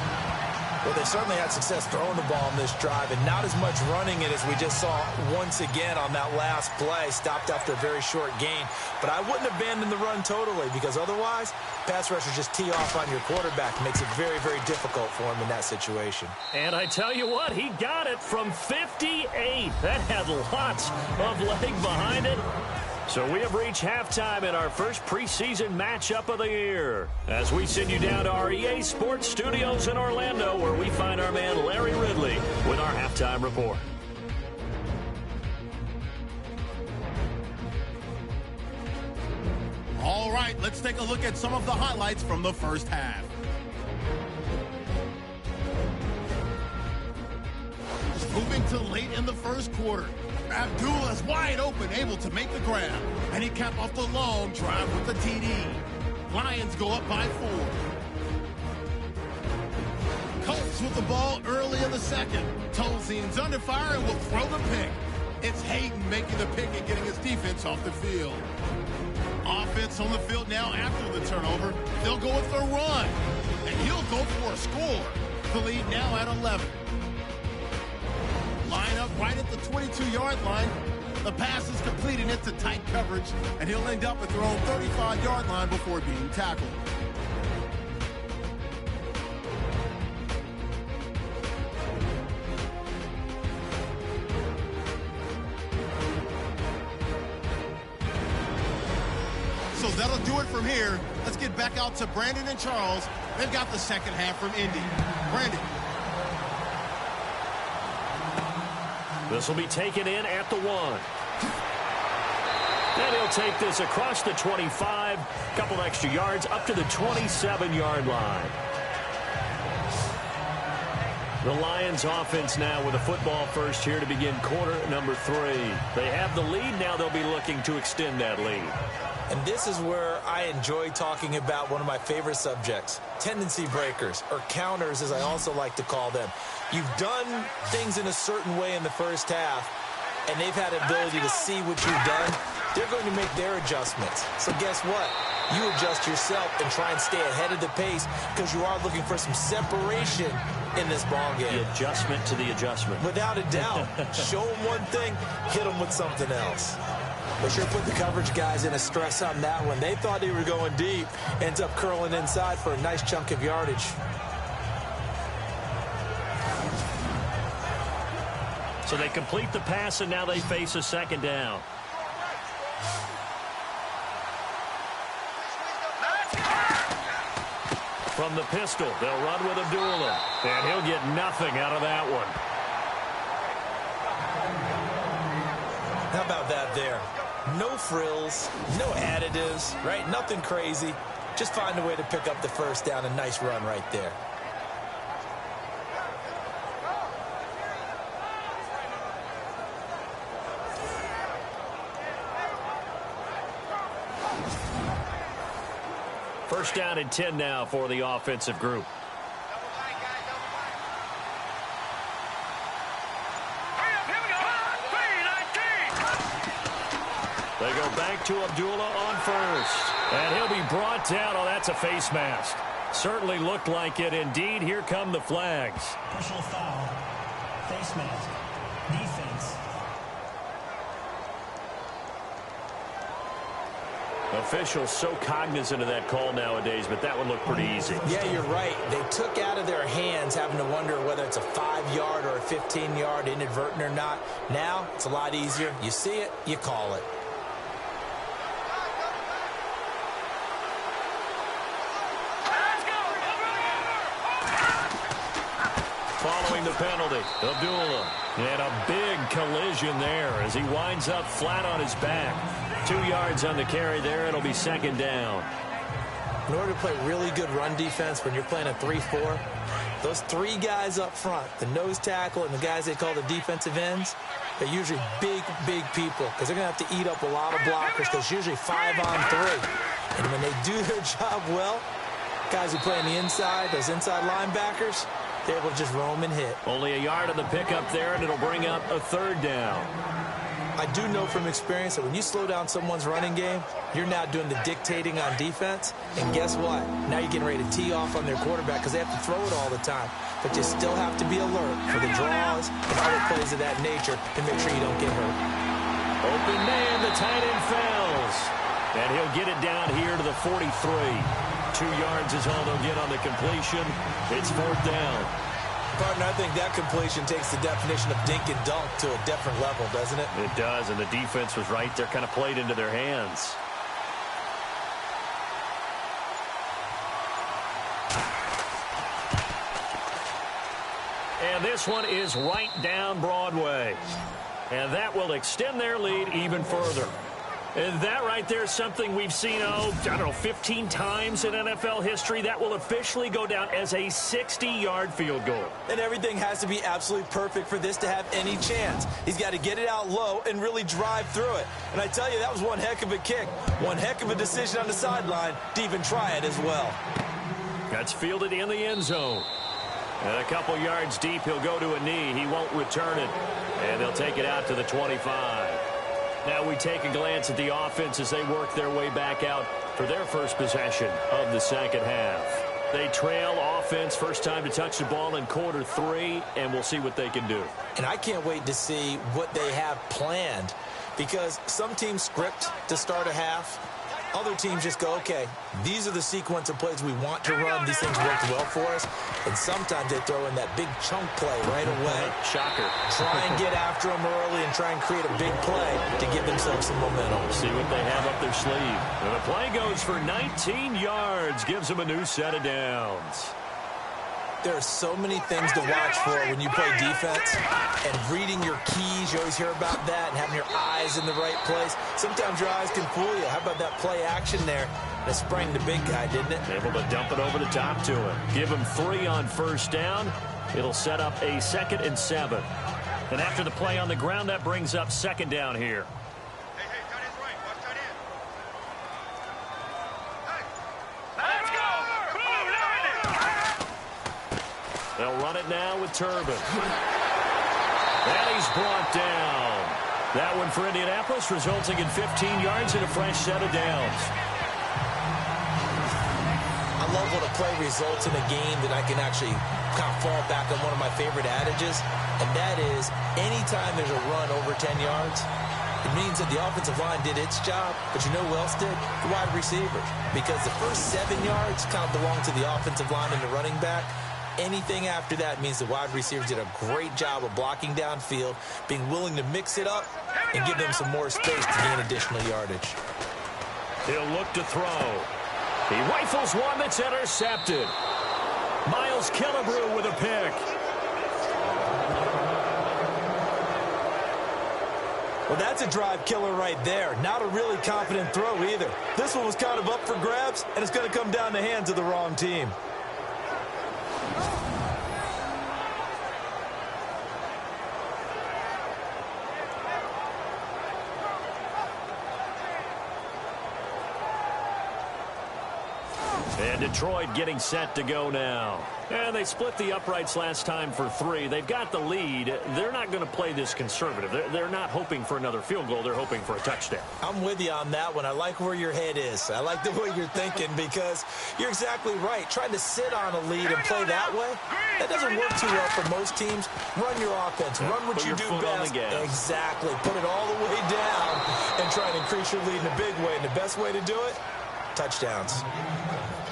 Well, they certainly had success throwing the ball in this drive, and not as much running it as we just saw once again on that last play. Stopped after a very short gain. But I wouldn't abandon the run totally, because otherwise, pass rushers just tee off on your quarterback. It makes it very, very difficult for him in that situation. And I tell you what, he got it from 58. That had lots of leg behind it. So we have reached halftime in our first preseason matchup of the year, as we send you down to our EA Sports Studios in Orlando, where we find our man Larry Ridley with our halftime report. All right, let's take a look at some of the highlights from the first half. Moving to late in the first quarter. Abdullah's wide open, able to make the grab. And he capped off the long drive with the TD. Lions go up by 4. Colts with the ball early in the second. Tolzien's under fire and will throw the pick. It's Hayden making the pick and getting his defense off the field. Offense on the field now after the turnover. They'll go with the run. And he'll go for a score. The lead now at 11. Line up right at the 22-yard line. The pass is completed into tight coverage, and he'll end up at their own 35-yard line before being tackled. So that'll do it from here. Let's get back out to Brandon and Charles. They've got the second half from Indy. Brandon. This will be taken in at the 1. And he'll take this across the 25, couple extra yards up to the 27-yard line. The Lions offense now with a football first here to begin quarter number 3. They have the lead. Now they'll be looking to extend that lead. And this is where I enjoy talking about one of my favorite subjects, tendency breakers, or counters as I also like to call them. You've done things in a certain way in the first half, and they've had the ability to see what you've done. They're going to make their adjustments. So guess what? You adjust yourself and try and stay ahead of the pace, because you are looking for some separation in this ball game. The adjustment to the adjustment. Without a doubt. Show them one thing, hit them with something else. But sure put the coverage guys in a stress on that one. They thought they were going deep. Ends up curling inside for a nice chunk of yardage. So they complete the pass, and now they face a second down. From the pistol, they'll run with Abdullah. And he'll get nothing out of that one. How about that there? No frills, no additives, right? Nothing crazy. Just find a way to pick up the first down. A nice run right there. First down and 10 now for the offensive group. They go back to Abdullah on first. And he'll be brought down. Oh, that's a face mask. Certainly looked like it. Indeed, here come the flags. Personal foul. Face mask. Defense. Officials so cognizant of that call nowadays, but that would look pretty easy. Yeah, you're right. They took out of their hands having to wonder whether it's a 5-yard or a 15-yard inadvertent or not. Now, it's a lot easier. You see it, you call it. Following the penalty, Abdullah. And a big collision there as he winds up flat on his back. 2 yards on the carry there. It'll be second down. In order to play really good run defense when you're playing a 3-4, those 3 guys up front, the nose tackle and the guys they call the defensive ends, they're usually big, big people because they're going to have to eat up a lot of blockers because it's usually 5-on-3. And when they do their job well, guys who play on the inside, those inside linebackers, they're able to just roam and hit. Only a yard on the pickup there, and it'll bring up a third down. I do know from experience that when you slow down someone's running game, you're now doing the dictating on defense. And guess what? Now you're getting ready to tee off on their quarterback because they have to throw it all the time. But you still have to be alert for the draws and other plays of that nature to make sure you don't get hurt. Open man, the tight end fails. And he'll get it down here to the 43. 2 yards is all they'll get on the completion. It's fourth down. Partner, I think that completion takes the definition of dink and dunk to a different level, doesn't it? It does, and the defense was right there, kind of played into their hands. And this one is right down Broadway. And that will extend their lead even further. And that right there is something we've seen, 15 times in NFL history. That will officially go down as a 60-yard field goal. And everything has to be absolutely perfect for this to have any chance. He's got to get it out low and really drive through it. And I tell you, that was one heck of a kick. One heck of a decision on the sideline to even try it as well. That's fielded in the end zone. And a couple yards deep, he'll go to a knee. He won't return it. And they'll take it out to the 25. Now we take a glance at the offense as they work their way back out for their first possession of the second half. They trail offense, first time to touch the ball in quarter 3, and we'll see what they can do. And I can't wait to see what they have planned because some teams script to start a half. Other teams just go, okay, these are the sequence of plays we want to run. These things worked well for us. And sometimes they throw in that big chunk play right away. Shocker. Try and get after them early and try and create a big play to give themselves some momentum. See what they have up their sleeve. And the play goes for 19 yards. Gives them a new set of downs. There are so many things to watch for when you play defense, and reading your keys, you always hear about that, and having your eyes in the right place. Sometimes your eyes can fool you. How about that play action there? That sprang the big guy, didn't it? Able to dump it over the top to him. Give him 3 on first down. It'll set up a 2nd and 7. And after the play on the ground, that brings up second down here. They'll run it now with Turbin. And he's brought down. That one for Indianapolis, resulting in 15 yards and a fresh set of downs. I love when a play results in a game that I can actually kind of fall back on one of my favorite adages, and that is anytime there's a run over 10 yards, It means that the offensive line did its job, but you know who else did? The wide receivers. Because the first 7 yards kind of belong to the offensive line and the running back. Anything after that means the wide receivers did a great job of blocking downfield, being willing to mix it up, and give them some more space to gain additional yardage. He'll look to throw. He rifles one that's intercepted. Miles Killebrew with a pick. Well, that's a drive killer right there. Not a really confident throw either. This one was kind of up for grabs, and it's going to come down the hands of the wrong team. And Detroit getting set to go now. And they split the uprights last time for 3. They've got the lead. They're not going to play this conservative. They're not hoping for another field goal. They're hoping for a touchdown. I'm with you on that one. I like where your head is. I like the way you're thinking because you're exactly right. Trying to sit on a lead and play that way, that doesn't work too well for most teams. Run your offense. Run what you do best. Exactly. Put it all the way down and try and increase your lead in a big way. And the best way to do it, touchdowns.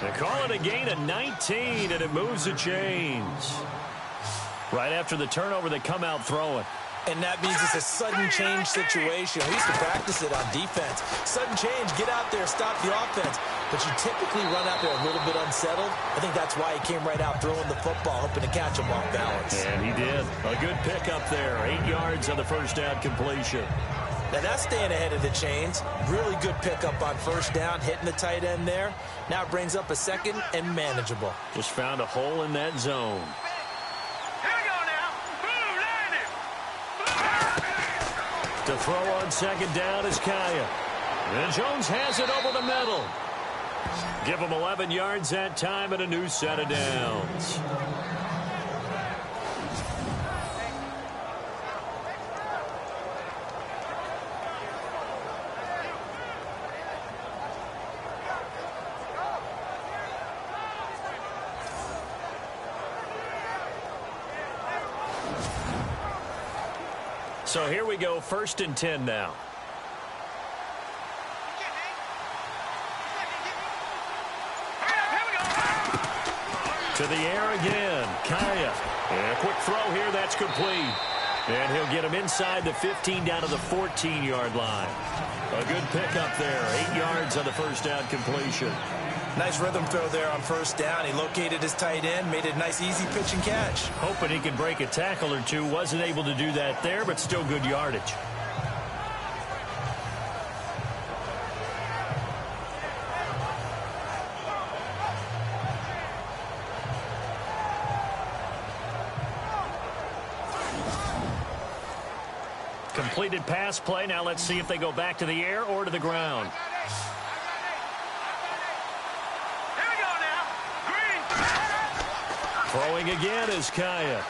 They call it a gain of 19, and it moves the chains. Right after the turnover, they come out throwing. And that means it's a sudden change situation. We used to practice it on defense. Sudden change, get out there, stop the offense. But you typically run out there a little bit unsettled. I think that's why he came right out throwing the football, hoping to catch him off balance. And he did. A good pickup there. 8 yards on the first down completion. Now that's staying ahead of the chains. Really good pickup on first down, hitting the tight end there. Now it brings up a second and manageable. Just found a hole in that zone. Here we go now. Boom, landed. To throw on second down is Kaya. And Jones has it over the middle. Give him 11 yards that time and a new set of downs. So here we go, 1st and 10 now. To the air again, Kaya. And a quick throw here, that's complete. And he'll get him inside the 15 down to the 14-yard line. A good pickup there, 8 yards on the first down completion. Nice rhythm throw there on first down. He located his tight end, made it a nice easy pitch and catch. Hoping he could break a tackle or two. Wasn't able to do that there, but still good yardage. Completed pass play. Now let's see if they go back to the air or to the ground. Throwing again is Kaya.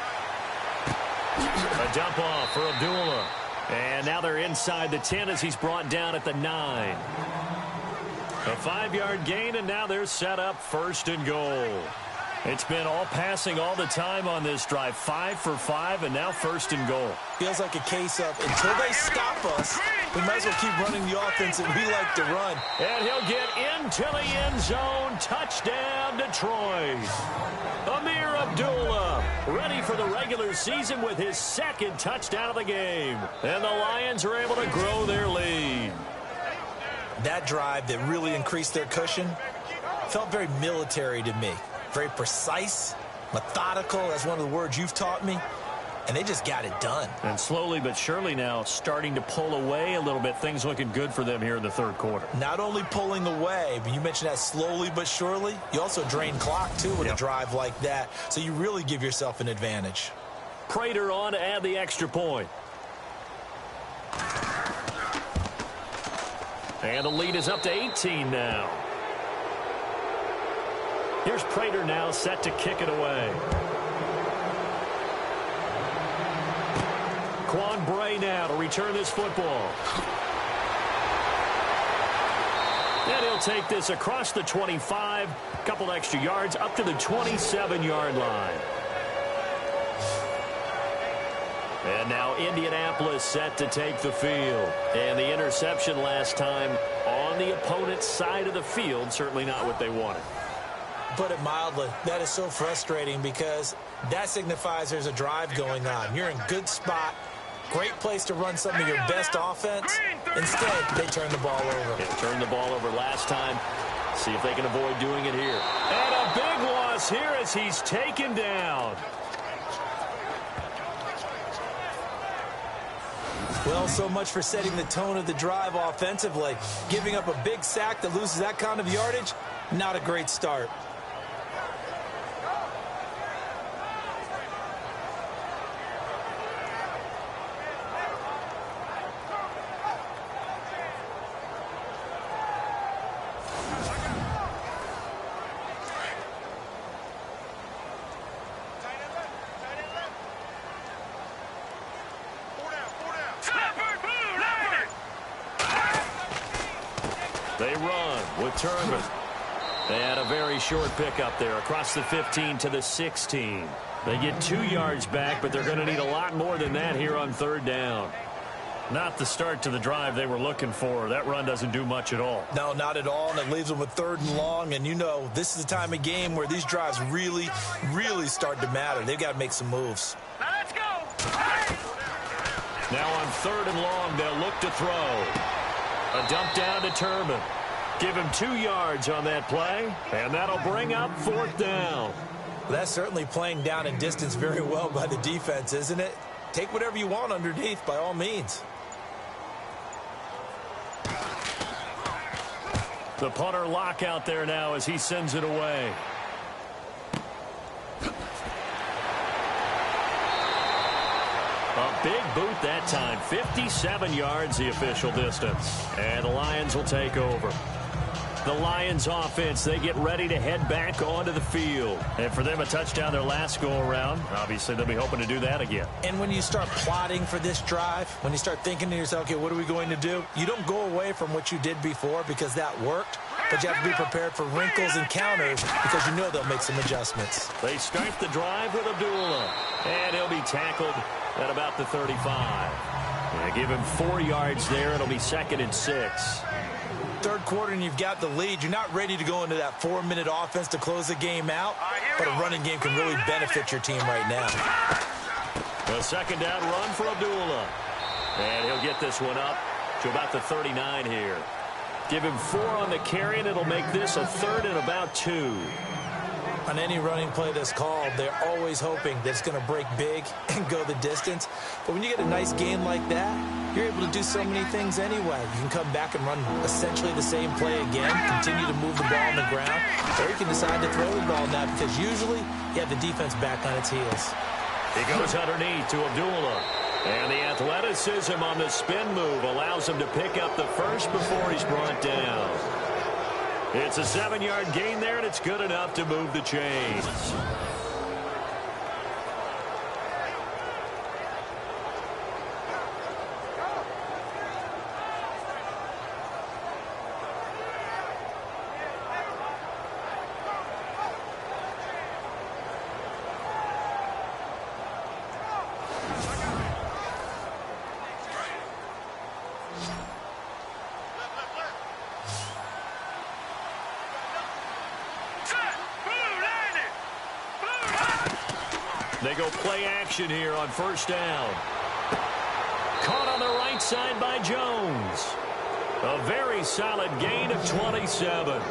A dump off for Abdullah. And now they're inside the 10 as he's brought down at the 9. A 5-yard gain, and now they're set up 1st and goal. It's been all passing all the time on this drive. 5 for 5, and now 1st and goal. Feels like a case of until they stop us, we might as well keep running the offense that we like to run. And he'll get into the end zone. Touchdown, Detroit. Amir Abdullah ready for the regular season with his 2nd touchdown of the game. And the Lions are able to grow their lead. That drive that really increased their cushion felt very military to me. Very precise, methodical. That's one of the words you've taught me. And they just got it done. And slowly but surely now starting to pull away a little bit. Things looking good for them here in the 3rd quarter. Not only pulling away, but you mentioned that slowly but surely. You also drain clock, too, with a drive like that. So you really give yourself an advantage. Prater on to add the extra point. And the lead is up to 18 now. Here's Prater now set to kick it away. Quan Bray now to return this football. And he'll take this across the 25, a couple extra yards up to the 27-yard line. And now Indianapolis set to take the field. And the interception last time on the opponent's side of the field, certainly not what they wanted. Put it mildly, that is so frustrating because that signifies there's a drive going on. You're in good spot, great place to run some of your best offense. Instead, they turn the ball over. They turned the ball over last time. See if they can avoid doing it here. And a big loss here as he's taken down. Well, so much for setting the tone of the drive offensively. Giving up a big sack that loses that kind of yardage, not a great start. They run with Turman. They had a very short pickup there across the 15 to the 16. They get 2 yards back, but they're going to need a lot more than that here on third down. Not the start to the drive they were looking for. That run doesn't do much at all. No, not at all, and it leaves them with third and long. And you know, this is the time of game where these drives really, really start to matter. They've got to make some moves. Now let's go. Now on third and long, they'll look to throw. A dump down to Turman. Give him 2 yards on that play, and that'll bring up fourth down. That's certainly playing down and distance very well by the defense, isn't it? Take whatever you want underneath, by all means. The punter lock out there now as he sends it away. A big boot that time. 57 yards the official distance. And the Lions will take over. The Lions offense, they get ready to head back onto the field. And for them, a touchdown their last go-around. Obviously, they'll be hoping to do that again. And when you start plotting for this drive, when you start thinking to yourself, okay, what are we going to do? You don't go away from what you did before because that worked. But you have to be prepared for wrinkles and counters because you know they'll make some adjustments. They start the drive with Abdullah. And he'll be tackled at about the 35. They give him 4 yards there. It'll be 2nd and 6. Third quarter and you've got the lead. You're not ready to go into that 4-minute offense to close the game out, but a running game can really benefit your team right now. A second down run for Abdullah. And he'll get this one up to about the 39 here. Give him 4 on the carry, and it'll make this a 3rd and about 2. On any running play that's called, they're always hoping that it's going to break big and go the distance. But when you get a nice game like that, you're able to do so many things anyway. You can come back and run essentially the same play again, continue to move the ball on the ground, or you can decide to throw the ball now because usually you have the defense back on its heels. He goes underneath to Abdullah. And the athleticism on the spin move allows him to pick up the first before he's brought down. It's a 7-yard gain there, and it's good enough to move the chains. They go play action here on first down. Caught on the right side by Jones. A very solid gain of 27.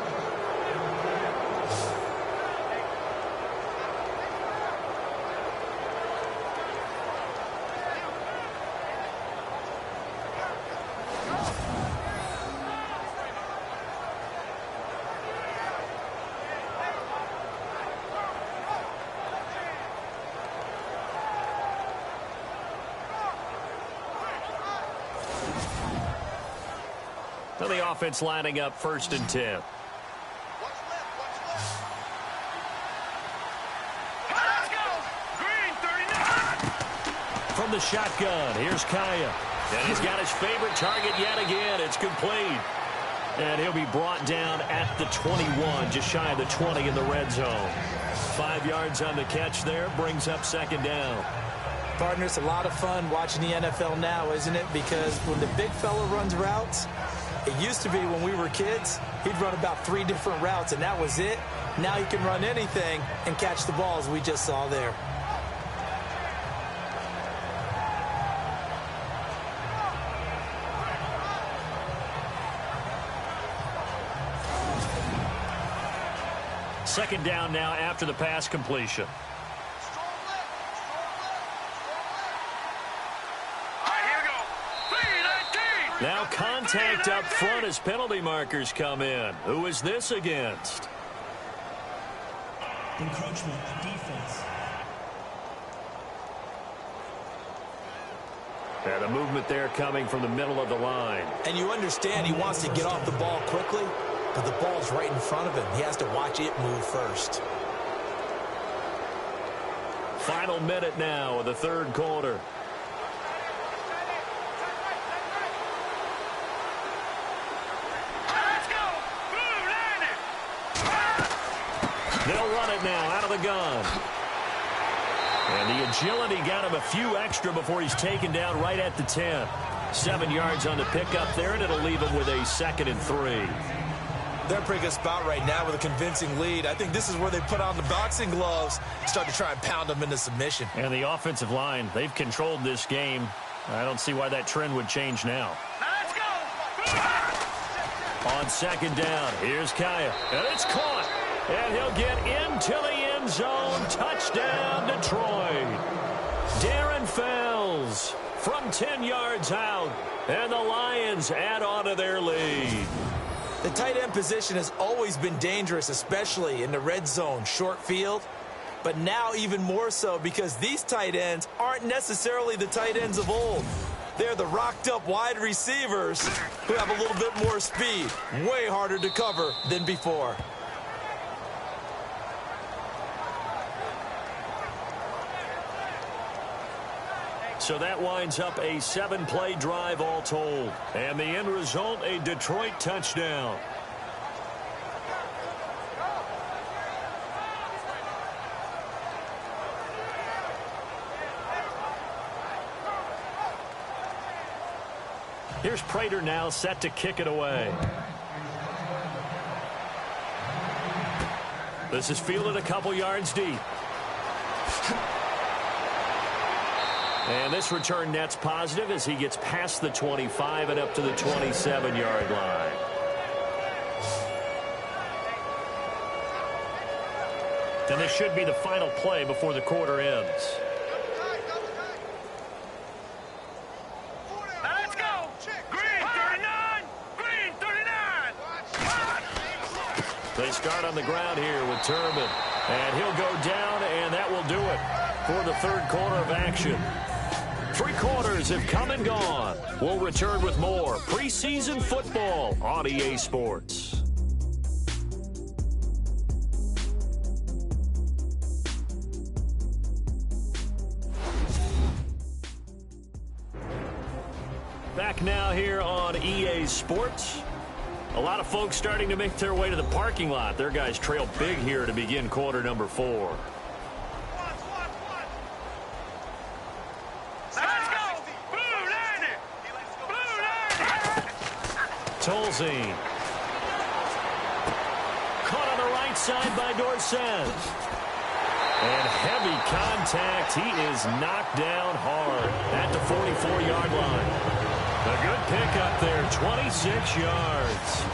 So the offense lining up 1st and 10. From the shotgun, here's Kaya. And he's got his favorite target yet again. It's complete. And he'll be brought down at the 21, just shy of the 20 in the red zone. 5 yards on the catch there, brings up 2nd down. Partner, it's a lot of fun watching the NFL now, isn't it? Because when the big fella runs routes, it used to be when we were kids, he'd run about 3 different routes, and that was it. Now he can run anything and catch the balls we just saw there. Second down now after the pass completion. Now contact up front as penalty markers come in. Who is this against? Encroachment, defense. And a movement there coming from the middle of the line. And you understand he wants to get off the ball quickly, but the ball's right in front of him. He has to watch it move first. Final minute now of the third quarter. They'll run it now out of the gun. And the agility got him a few extra before he's taken down right at the 10. 7 yards on the pickup there, and it'll leave him with a 2nd and 3. They're in a pretty good spot right now with a convincing lead. I think this is where they put on the boxing gloves, start to try and pound them into submission. And the offensive line, they've controlled this game. I don't see why that trend would change now. Let's go! On second down, here's Kaya, and it's caught. And he'll get into the end zone. Touchdown, Detroit. Darren Fells from 10 yards out. And the Lions add on to their lead. The tight end position has always been dangerous, especially in the red zone, short field. But now even more so because these tight ends aren't necessarily the tight ends of old. They're the rocked-up wide receivers who have a little bit more speed. Way harder to cover than before. So that winds up a 7-play drive all told. And the end result, a Detroit touchdown. Here's Prater now set to kick it away. This is fielded a couple yards deep. And this return net's positive as he gets past the 25 and up to the 27-yard line. And this should be the final play before the quarter ends. Let's go! Green 39! Green 39! They start on the ground here with Turbin. And he'll go down, and that will do it for the third quarter of action. 3 quarters have come and gone. We'll return with more preseason football on EA Sports. Back now here on EA Sports. A lot of folks starting to make their way to the parking lot. Their guys trail big here to begin quarter number 4. Tolzien. Caught on the right side by Dorsett. And heavy contact. He is knocked down hard at the 44-yard line. A good pickup there, 26 yards.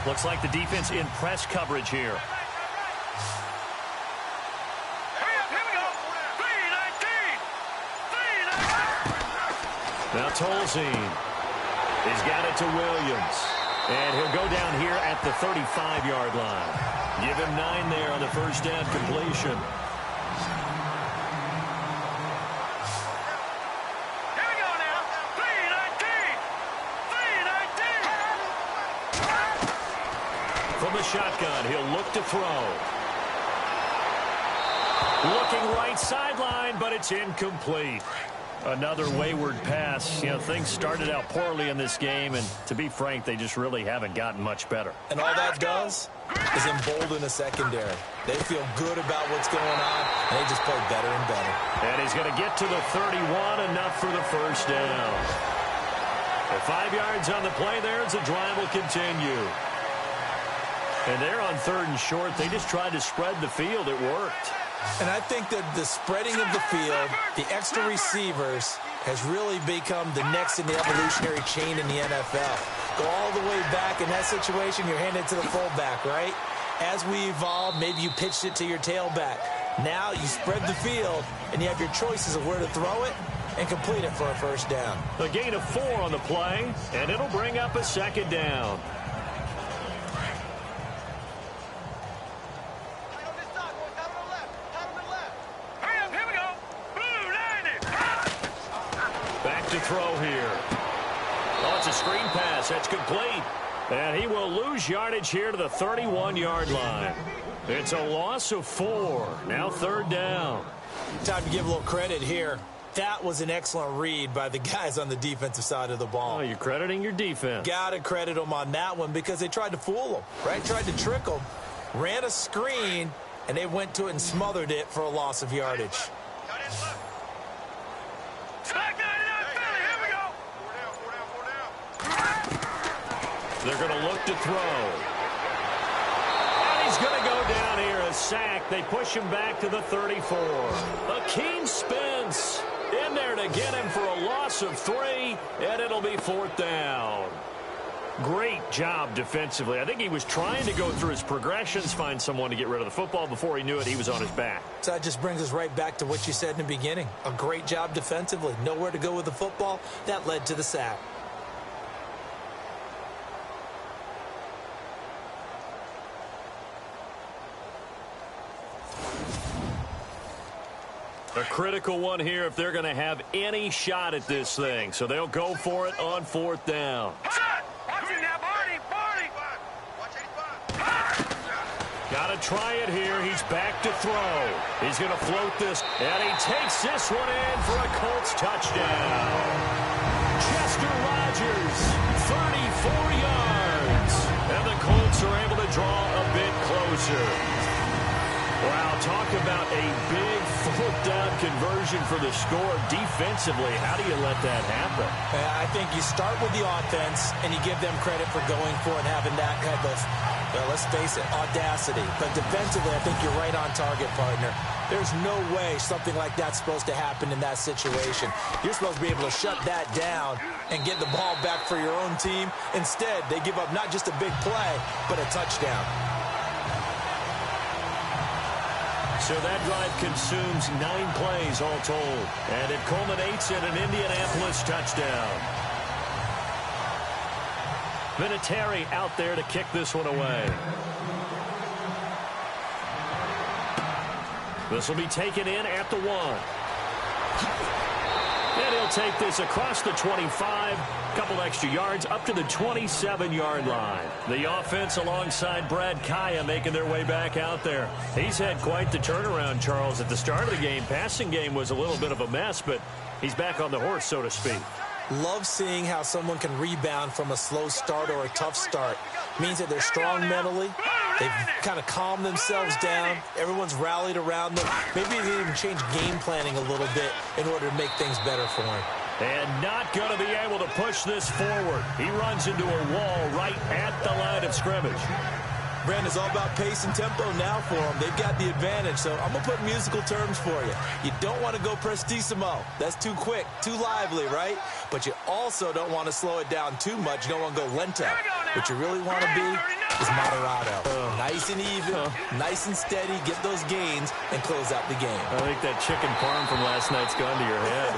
Looks like the defense in press coverage here. Now Tolzien. He's got it to Williams. And he'll go down here at the 35-yard line. Give him 9 there on the first down completion. Here we go now. 3, from the shotgun. He'll look to throw. Looking right sideline, but it's incomplete. Another wayward pass. You know, things started out poorly in this game, and to be frank, they just really haven't gotten much better. And all that does is embolden the secondary. They feel good about what's going on, and they just play better and better. And he's going to get to the 31, enough for the first down. The 5 yards on the play there as the drive will continue. And they're on 3rd and short. They just tried to spread the field. It worked. And I think that the spreading of the field, the extra receivers, has really become the next in the evolutionary chain in the NFL. Go all the way back in that situation, you're handed to the fullback, right? As we evolve, maybe you pitched it to your tailback. Now you spread the field, and you have your choices of where to throw it and complete it for a first down. A gain of 4 on the play, and it'll bring up a 2nd down. To throw here. Oh, it's a screen pass. That's complete. And he will lose yardage here to the 31-yard line. It's a loss of 4. Now 3rd down. Time to give a little credit here. That was an excellent read by the guys on the defensive side of the ball. Oh, you're crediting your defense. Got to credit them on that one because they tried to fool them, right? Tried to trick them. Ran a screen, and they went to it and smothered it for a loss of yardage. They're going to look to throw. And he's going to go down here, a sack. They push him back to the 34. Akeem Spence in there to get him for a loss of 3, and it'll be 4th down. Great job defensively. I think he was trying to go through his progressions, find someone to get rid of the football. Before he knew it, he was on his back. So that just brings us right back to what you said in the beginning. A great job defensively. Nowhere to go with the football. That led to the sack. A critical one here if they're going to have any shot at this thing. So they'll go for it on 4th down. Got to try it here. He's back to throw. He's going to float this. And he takes this one in for a Colts touchdown. Chester Rogers, 34 yards. And the Colts are able to draw a bit closer. Wow, talk about a big 4th down conversion for the score. Defensively, how do you let that happen? I think you start with the offense, and you give them credit for going for it and having that kind of, well, let's face it, audacity. But defensively, I think you're right on target, partner. There's no way something like that's supposed to happen in that situation. You're supposed to be able to shut that down and get the ball back for your own team. Instead, they give up not just a big play, but a touchdown. So that drive consumes 9 plays all told. And it culminates in an Indianapolis touchdown. Vinatieri out there to kick this one away. This will be taken in at the 1. And he'll take this across the 25. Couple extra yards up to the 27-yard line. The offense alongside Brad Kaya making their way back out there. He's had quite the turnaround, Charles. At the start of the game, passing game was a little bit of a mess, but he's back on the horse, so to speak. Love seeing how someone can rebound from a slow start or a tough start. Means that they're strong mentally. They've kind of calmed themselves down. Everyone's rallied around them. Maybe they even change game planning a little bit in order to make things better for them. And not going to be able to push this forward. He runs into a wall right at the line of scrimmage. Brandon, it's all about pace and tempo now for them. They've got the advantage, so I'm going to put musical terms for you. You don't want to go prestissimo. That's too quick, too lively, right? But you also don't want to slow it down too much. You don't want to go lento. What you really want to be is moderato. Nice and even, nice and steady, get those gains, and close out the game. I think that chicken parm from last night's gone to your head.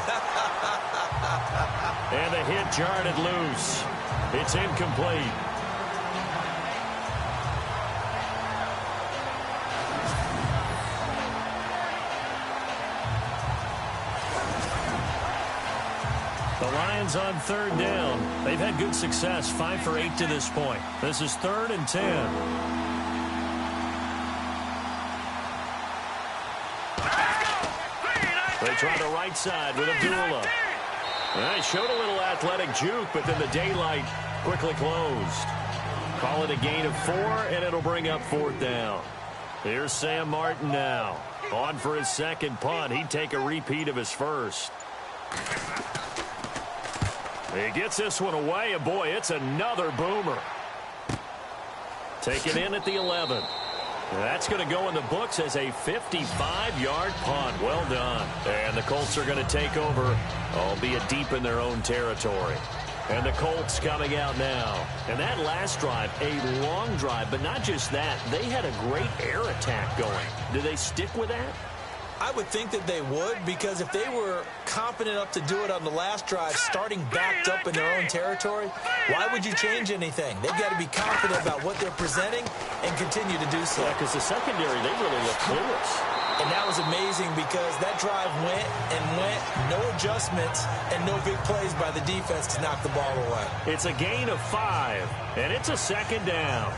And the hit jarred it loose. It's incomplete. The Lions on 3rd down. They've had good success, 5 for 8 to this point. This is 3rd and 10. They try the right side with Abdullah. He showed a little athletic juke, but then the daylight quickly closed. Call it a gain of 4, and it'll bring up 4th down. Here's Sam Martin now. On for his second punt. He'd take a repeat of his first. He gets this one away, and boy, it's another boomer. Taken in at the 11. That's going to go in the books as a 55-yard punt. Well done. And the Colts are going to take over, albeit deep in their own territory. And the Colts coming out now. And that last drive, a long drive, but not just that. They had a great air attack going. Do they stick with that? I would think that they would, because if they were confident enough to do it on the last drive, starting backed up in their own territory, why would you change anything? They've got to be confident about what they're presenting and continue to do so. Yeah, because the secondary, they really look clueless. And that was amazing because that drive went and went, no adjustments, and no big plays by the defense to knock the ball away. It's a gain of 5, and it's a 2nd down.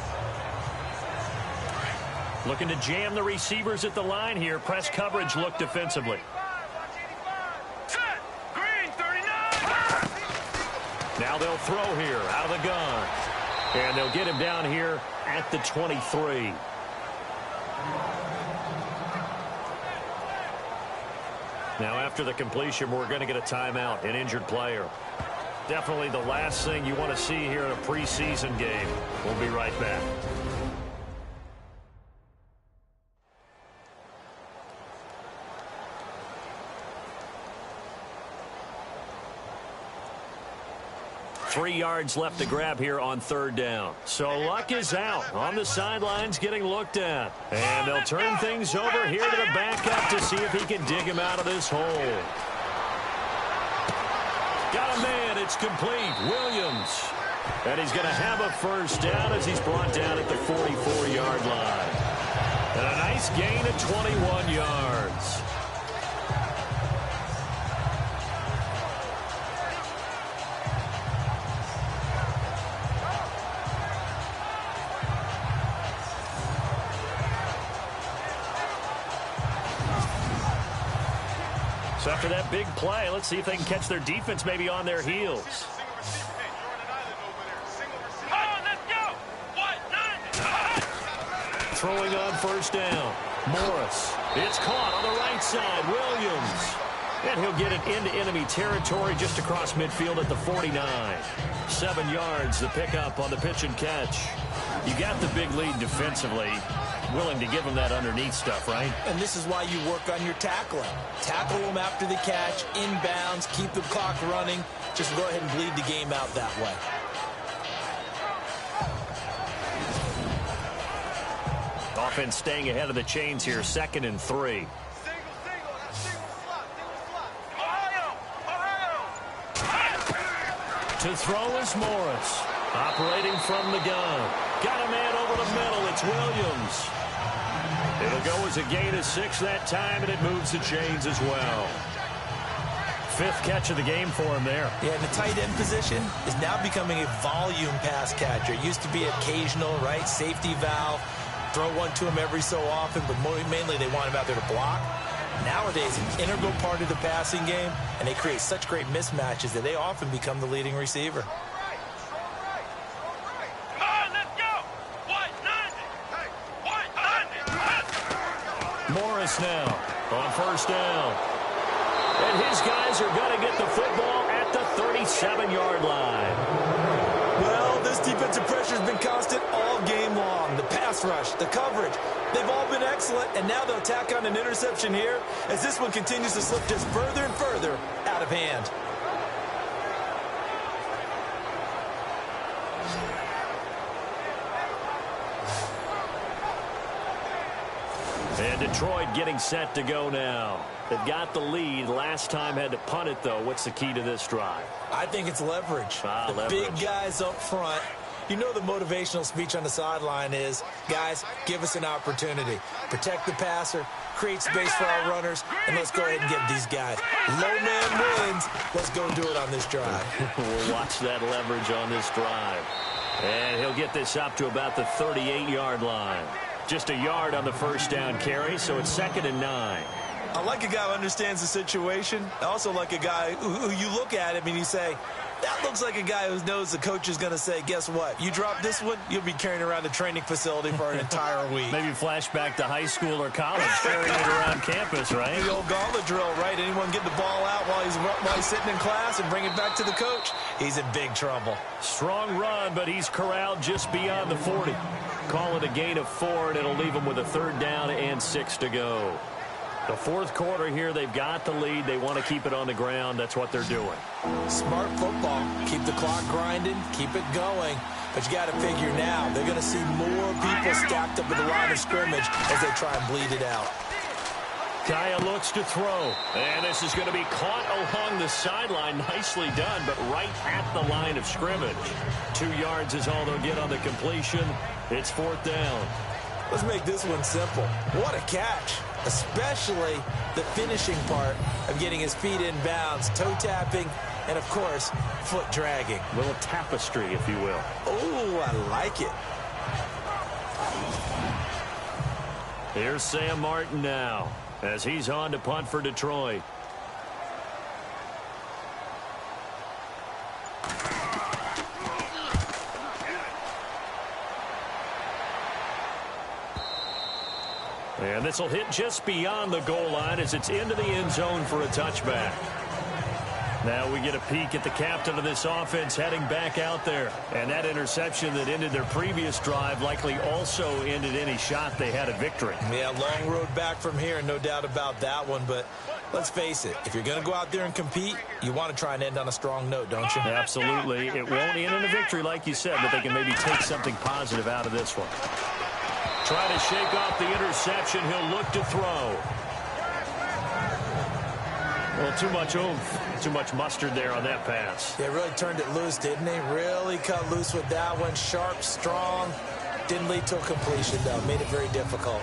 Looking to jam the receivers at the line here. Press coverage look defensively. Now they'll throw here out of the gun. And they'll get him down here at the 23. Now after the completion, we're going to get a timeout, an injured player. Definitely the last thing you want to see here in a preseason game. We'll be right back. Three yards left to grab here on 3rd down. So Luck is out on the sidelines getting looked at. And they'll turn things over here to the backup to see if he can dig him out of this hole. Got a man. It's complete. Williams. And he's going to have a 1st down as he's brought down at the 44-yard line. And a nice gain of 21 yards. So after that big play, let's see if they can catch their defense maybe on their heels. Throwing on 1st down. Morris. It's caught on the right side. Williams. And he'll get it into enemy territory just across midfield at the 49. 7 yards the pickup on the pitch and catch. You got the big lead defensively. Willing to give them that underneath stuff, right? And this is why you work on your tackling. Tackle them after the catch, inbounds, keep the clock running. Just go ahead and bleed the game out that way. Offense staying ahead of the chains here, 2nd and 3. To throw is Morris. Operating from the gun. Got a man over the middle. It's Williams. It'll go as a gain of 6 that time, and it moves the chains as well. 5th catch of the game for him there. Yeah, and the tight end position is now becoming a volume pass catcher. It used to be occasional, right? Safety valve. Throw one to him every so often, but mainly they want him out there to block. Nowadays, an integral part of the passing game, and they create such great mismatches that they often become the leading receiver. Morris now on 1st down. And his guys are going to get the football at the 37-yard line. Well, this defensive pressure has been constant all game long. The pass rush, the coverage, they've all been excellent, and now they'll tack on an interception here as this one continues to slip just further and further out of hand. And Detroit getting set to go now. They've got the lead. Last time had to punt it, though. What's the key to this drive? I think it's leverage. Leverage. Big guys up front. You know the motivational speech on the sideline is, guys, give us an opportunity. Protect the passer, create space for our runners, and let's go ahead and get these guys. Low man wins. Let's go do it on this drive. We'll watch that leverage on this drive. And he'll get this up to about the 38-yard line. Just a yard on the 1st down carry, so it's 2nd and 9. I like a guy who understands the situation. I also like a guy who you look at him and you say, that looks like a guy who knows the coach is going to say, guess what? You drop this one, you'll be carrying around the training facility for an entire week. Maybe flashback to high school or college, carrying it around campus, right? The old gauntlet drill, right? Anyone get the ball out while he's sitting in class and bring it back to the coach? He's in big trouble. Strong run, but he's corralled just beyond the 40. Call it a gain of 4, and it'll leave him with a 3rd down and 6 to go. The 4th quarter here, they've got the lead. They want to keep it on the ground. That's what they're doing. Smart football. Keep the clock grinding. Keep it going. But you got to figure now, they're going to see more people stacked up at the line of scrimmage as they try and bleed it out. Kaya looks to throw. And this is going to be caught along the sideline. Nicely done, but right at the line of scrimmage. 2 yards is all they'll get on the completion. It's 4th down. Let's make this one simple. What a catch. Especially the finishing part of getting his feet in bounds, toe tapping, and of course, foot dragging. A little tapestry, if you will. Oh, I like it. Here's Sam Martin now as he's on to punt for Detroit. And this will hit just beyond the goal line as it's into the end zone for a touchback. Now we get a peek at the captain of this offense heading back out there. And that interception that ended their previous drive likely also ended any shot they had at victory. Yeah, long road back from here, no doubt about that one. But let's face it, if you're going to go out there and compete, you want to try and end on a strong note, don't you? Absolutely. It won't end in a victory like you said, but they can maybe take something positive out of this one. Try to shake off the interception. He'll look to throw. Well, too much oomph, too much mustard there on that pass. They really turned it loose, didn't they? Really cut loose with that one. Sharp, strong. Didn't lead to a completion, though. Made it very difficult.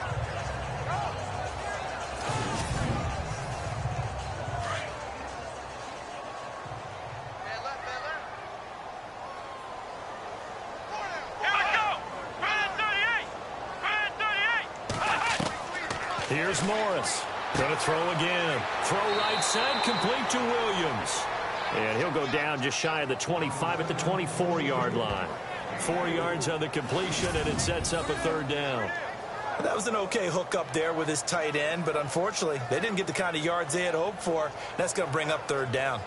Here's Morris. Going to throw again. Throw right side, complete to Williams. And he'll go down just shy of the 25 at the 24-yard line. 4 yards on the completion, and it sets up a 3rd down. That was an okay hook up there with his tight end, but unfortunately, they didn't get the kind of yards they had hoped for. That's going to bring up 3rd down.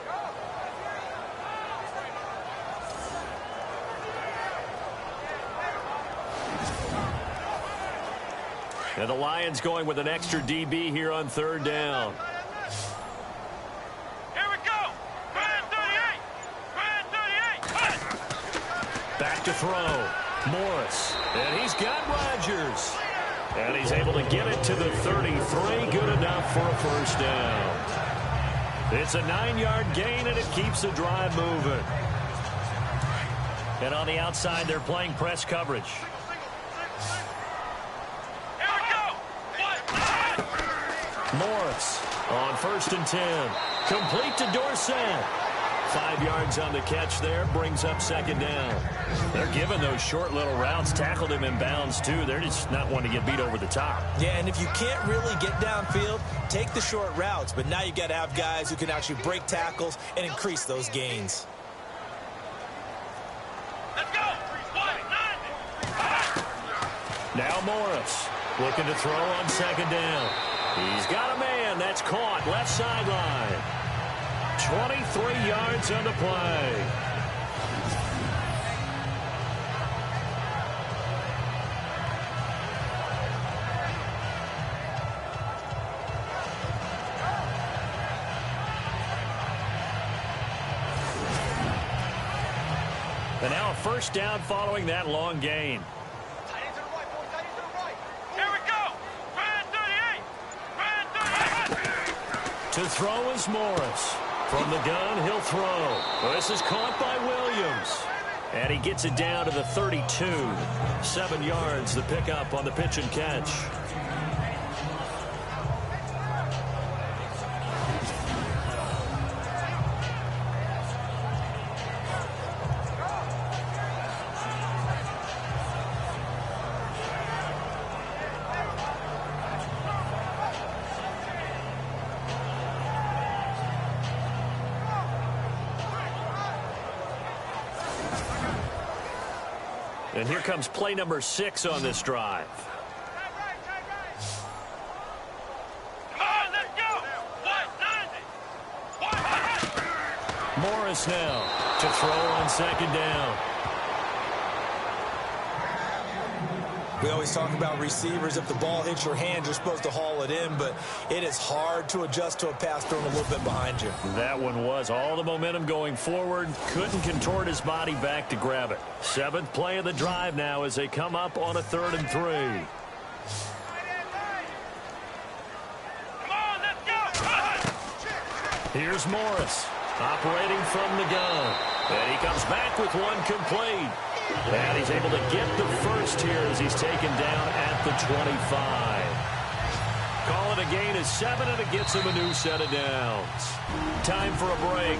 And the Lions going with an extra DB here on 3rd down. Here we go. 38. Back to throw. Morris. And he's got Rodgers. And he's able to get it to the 33. Good enough for a 1st down. It's a 9-yard gain, and it keeps the drive moving. And on the outside, they're playing press coverage. Morris on 1st and 10. Complete to Dorsett. 5 yards on the catch there. Brings up 2nd down. They're giving those short little routes. Tackled him in bounds, too. They're just not wanting to get beat over the top. Yeah, and if you can't really get downfield, take the short routes. But now you got to have guys who can actually break tackles and increase those gains. Let's go. Now Morris looking to throw on 2nd down. He's got a man. That's caught. Left sideline. 23 yards on the play. And now a 1st down following that long gain. To throw is Morris. From the gun, he'll throw. This is caught by Williams. And he gets it down to the 32. 7 yards, the pickup on the pitch and catch. And here comes play number 6 on this drive. Come on, let's go. Morris now to throw on second down. We always talk about receivers. If the ball hits your hand, you're supposed to haul it in, but it is hard to adjust to a pass thrown a little bit behind you. That one was all the momentum going forward. Couldn't contort his body back to grab it. 7th play of the drive now as they come up on a 3rd and 3. Come on, let's go. Here's Morris operating from the gun. And he comes back with one complete. And he's able to get the first here as he's taken down at the 25. Call it a gain of 7, and it gets him a new set of downs. Time for a break.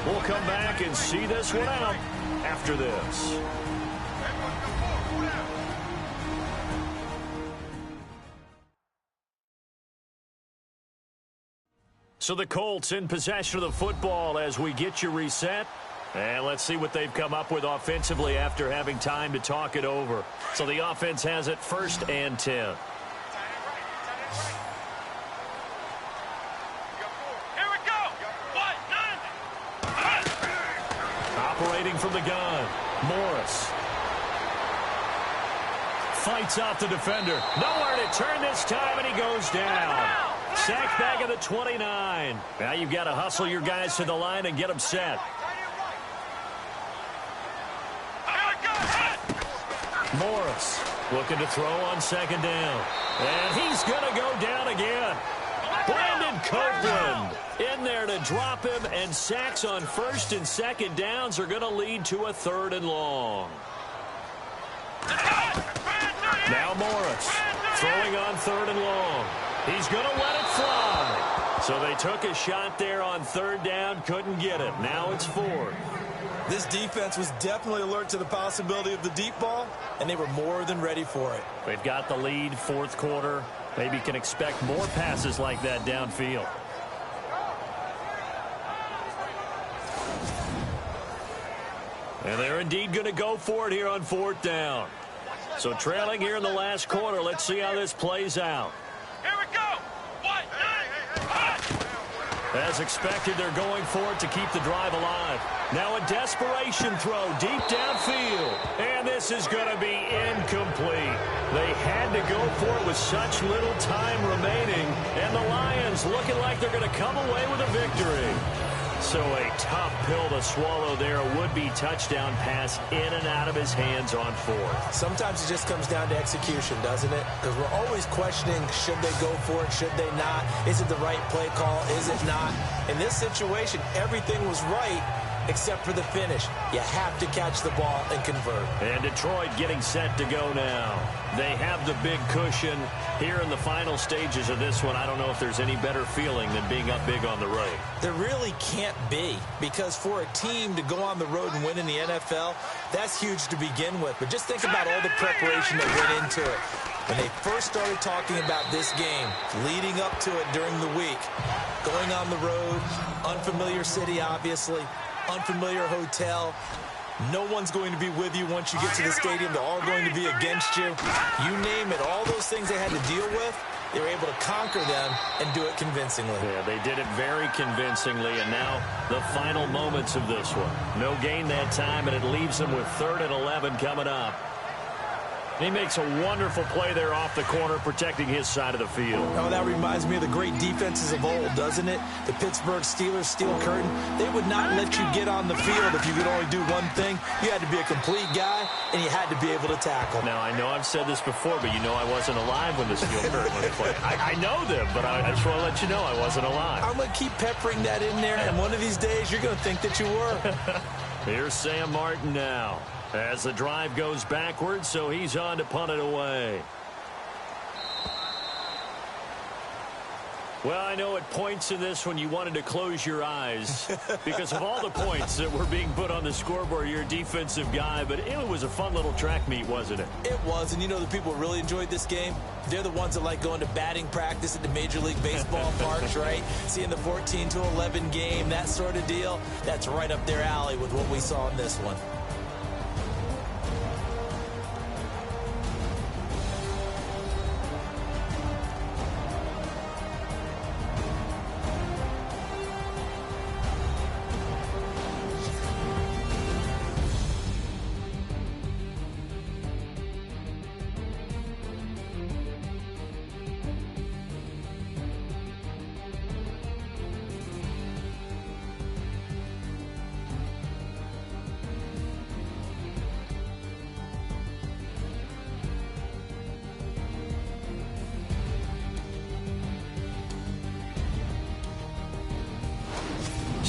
We'll come back and see this one out after this. So the Colts in possession of the football as we get you reset. And let's see what they've come up with offensively after having time to talk it over. So the offense has it 1st and 10. Here we go. Operating from the gun, Morris. Fights out the defender. Nowhere to turn this time, and he goes down. Sacked back at the 29. Now you've got to hustle your guys to the line and get them set. Morris looking to throw on second down. And he's going to go down again. Brandon Copeland in there to drop him, and sacks on 1st and 2nd downs are going to lead to a 3rd and long. Now Morris throwing on 3rd and long. He's going to let it fly. So they took a shot there on 3rd down, couldn't get it. Now it's 4th. This defense was definitely alert to the possibility of the deep ball, and they were more than ready for it. They've got the lead, 4th quarter. Maybe can expect more passes like that downfield. And they're indeed going to go for it here on 4th down. So trailing here in the last quarter, let's see how this plays out. Here we go. As expected, they're going for it to keep the drive alive. Now a desperation throw deep downfield. And this is going to be incomplete. They had to go for it with such little time remaining. And the Lions looking like they're going to come away with a victory. So a tough pill to swallow there. A would-be touchdown pass in and out of his hands on 4th. Sometimes it just comes down to execution, doesn't it? Because we're always questioning, should they go for it, should they not? Is it the right play call, is it not? In this situation, everything was right except for the finish. You have to catch the ball and convert. And Detroit getting set to go now. They have the big cushion here in the final stages of this one. I don't know if there's any better feeling than being up big on the road. There really can't be, because for a team to go on the road and win in the NFL, that's huge to begin with. But just think about all the preparation that went into it. When they first started talking about this game, leading up to it during the week, going on the road, unfamiliar city, obviously, unfamiliar hotel. No one's going to be with you once you get to the stadium. They're all going to be against you. You name it, all those things they had to deal with, they were able to conquer them and do it convincingly. Yeah, they did it very convincingly, and now the final moments of this one. No gain that time, and it leaves them with 3rd and 11 coming up. He makes a wonderful play there off the corner, protecting his side of the field. Oh, that reminds me of the great defenses of old, doesn't it? The Pittsburgh Steelers steel curtain. They would not let you get on the field if you could only do one thing. You had to be a complete guy, and you had to be able to tackle. Now, I know I've said this before, but you know I wasn't alive when the steel curtain was played. I know them, but I just want to let you know I wasn't alive. I'm going to keep peppering that in there, and one of these days you're going to think that you were. Here's Sam Martin now, as the drive goes backwards, so he's on to punt it away. Well, I know at points in this one you wanted to close your eyes because of all the points that were being put on the scoreboard. You're a defensive guy, but it was a fun little track meet, wasn't it? It was, and you know the people who really enjoyed this game? They're the ones that like going to batting practice at the Major League Baseball parks, right? Seeing the 14-11 game, that sort of deal. That's right up their alley with what we saw in this one.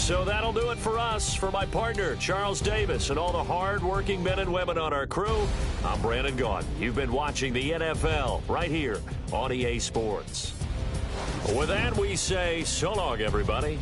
So that'll do it for us. For my partner, Charles Davis, and all the hard-working men and women on our crew, I'm Brandon Gaudin. You've been watching the NFL right here on EA Sports. With that, we say so long, everybody.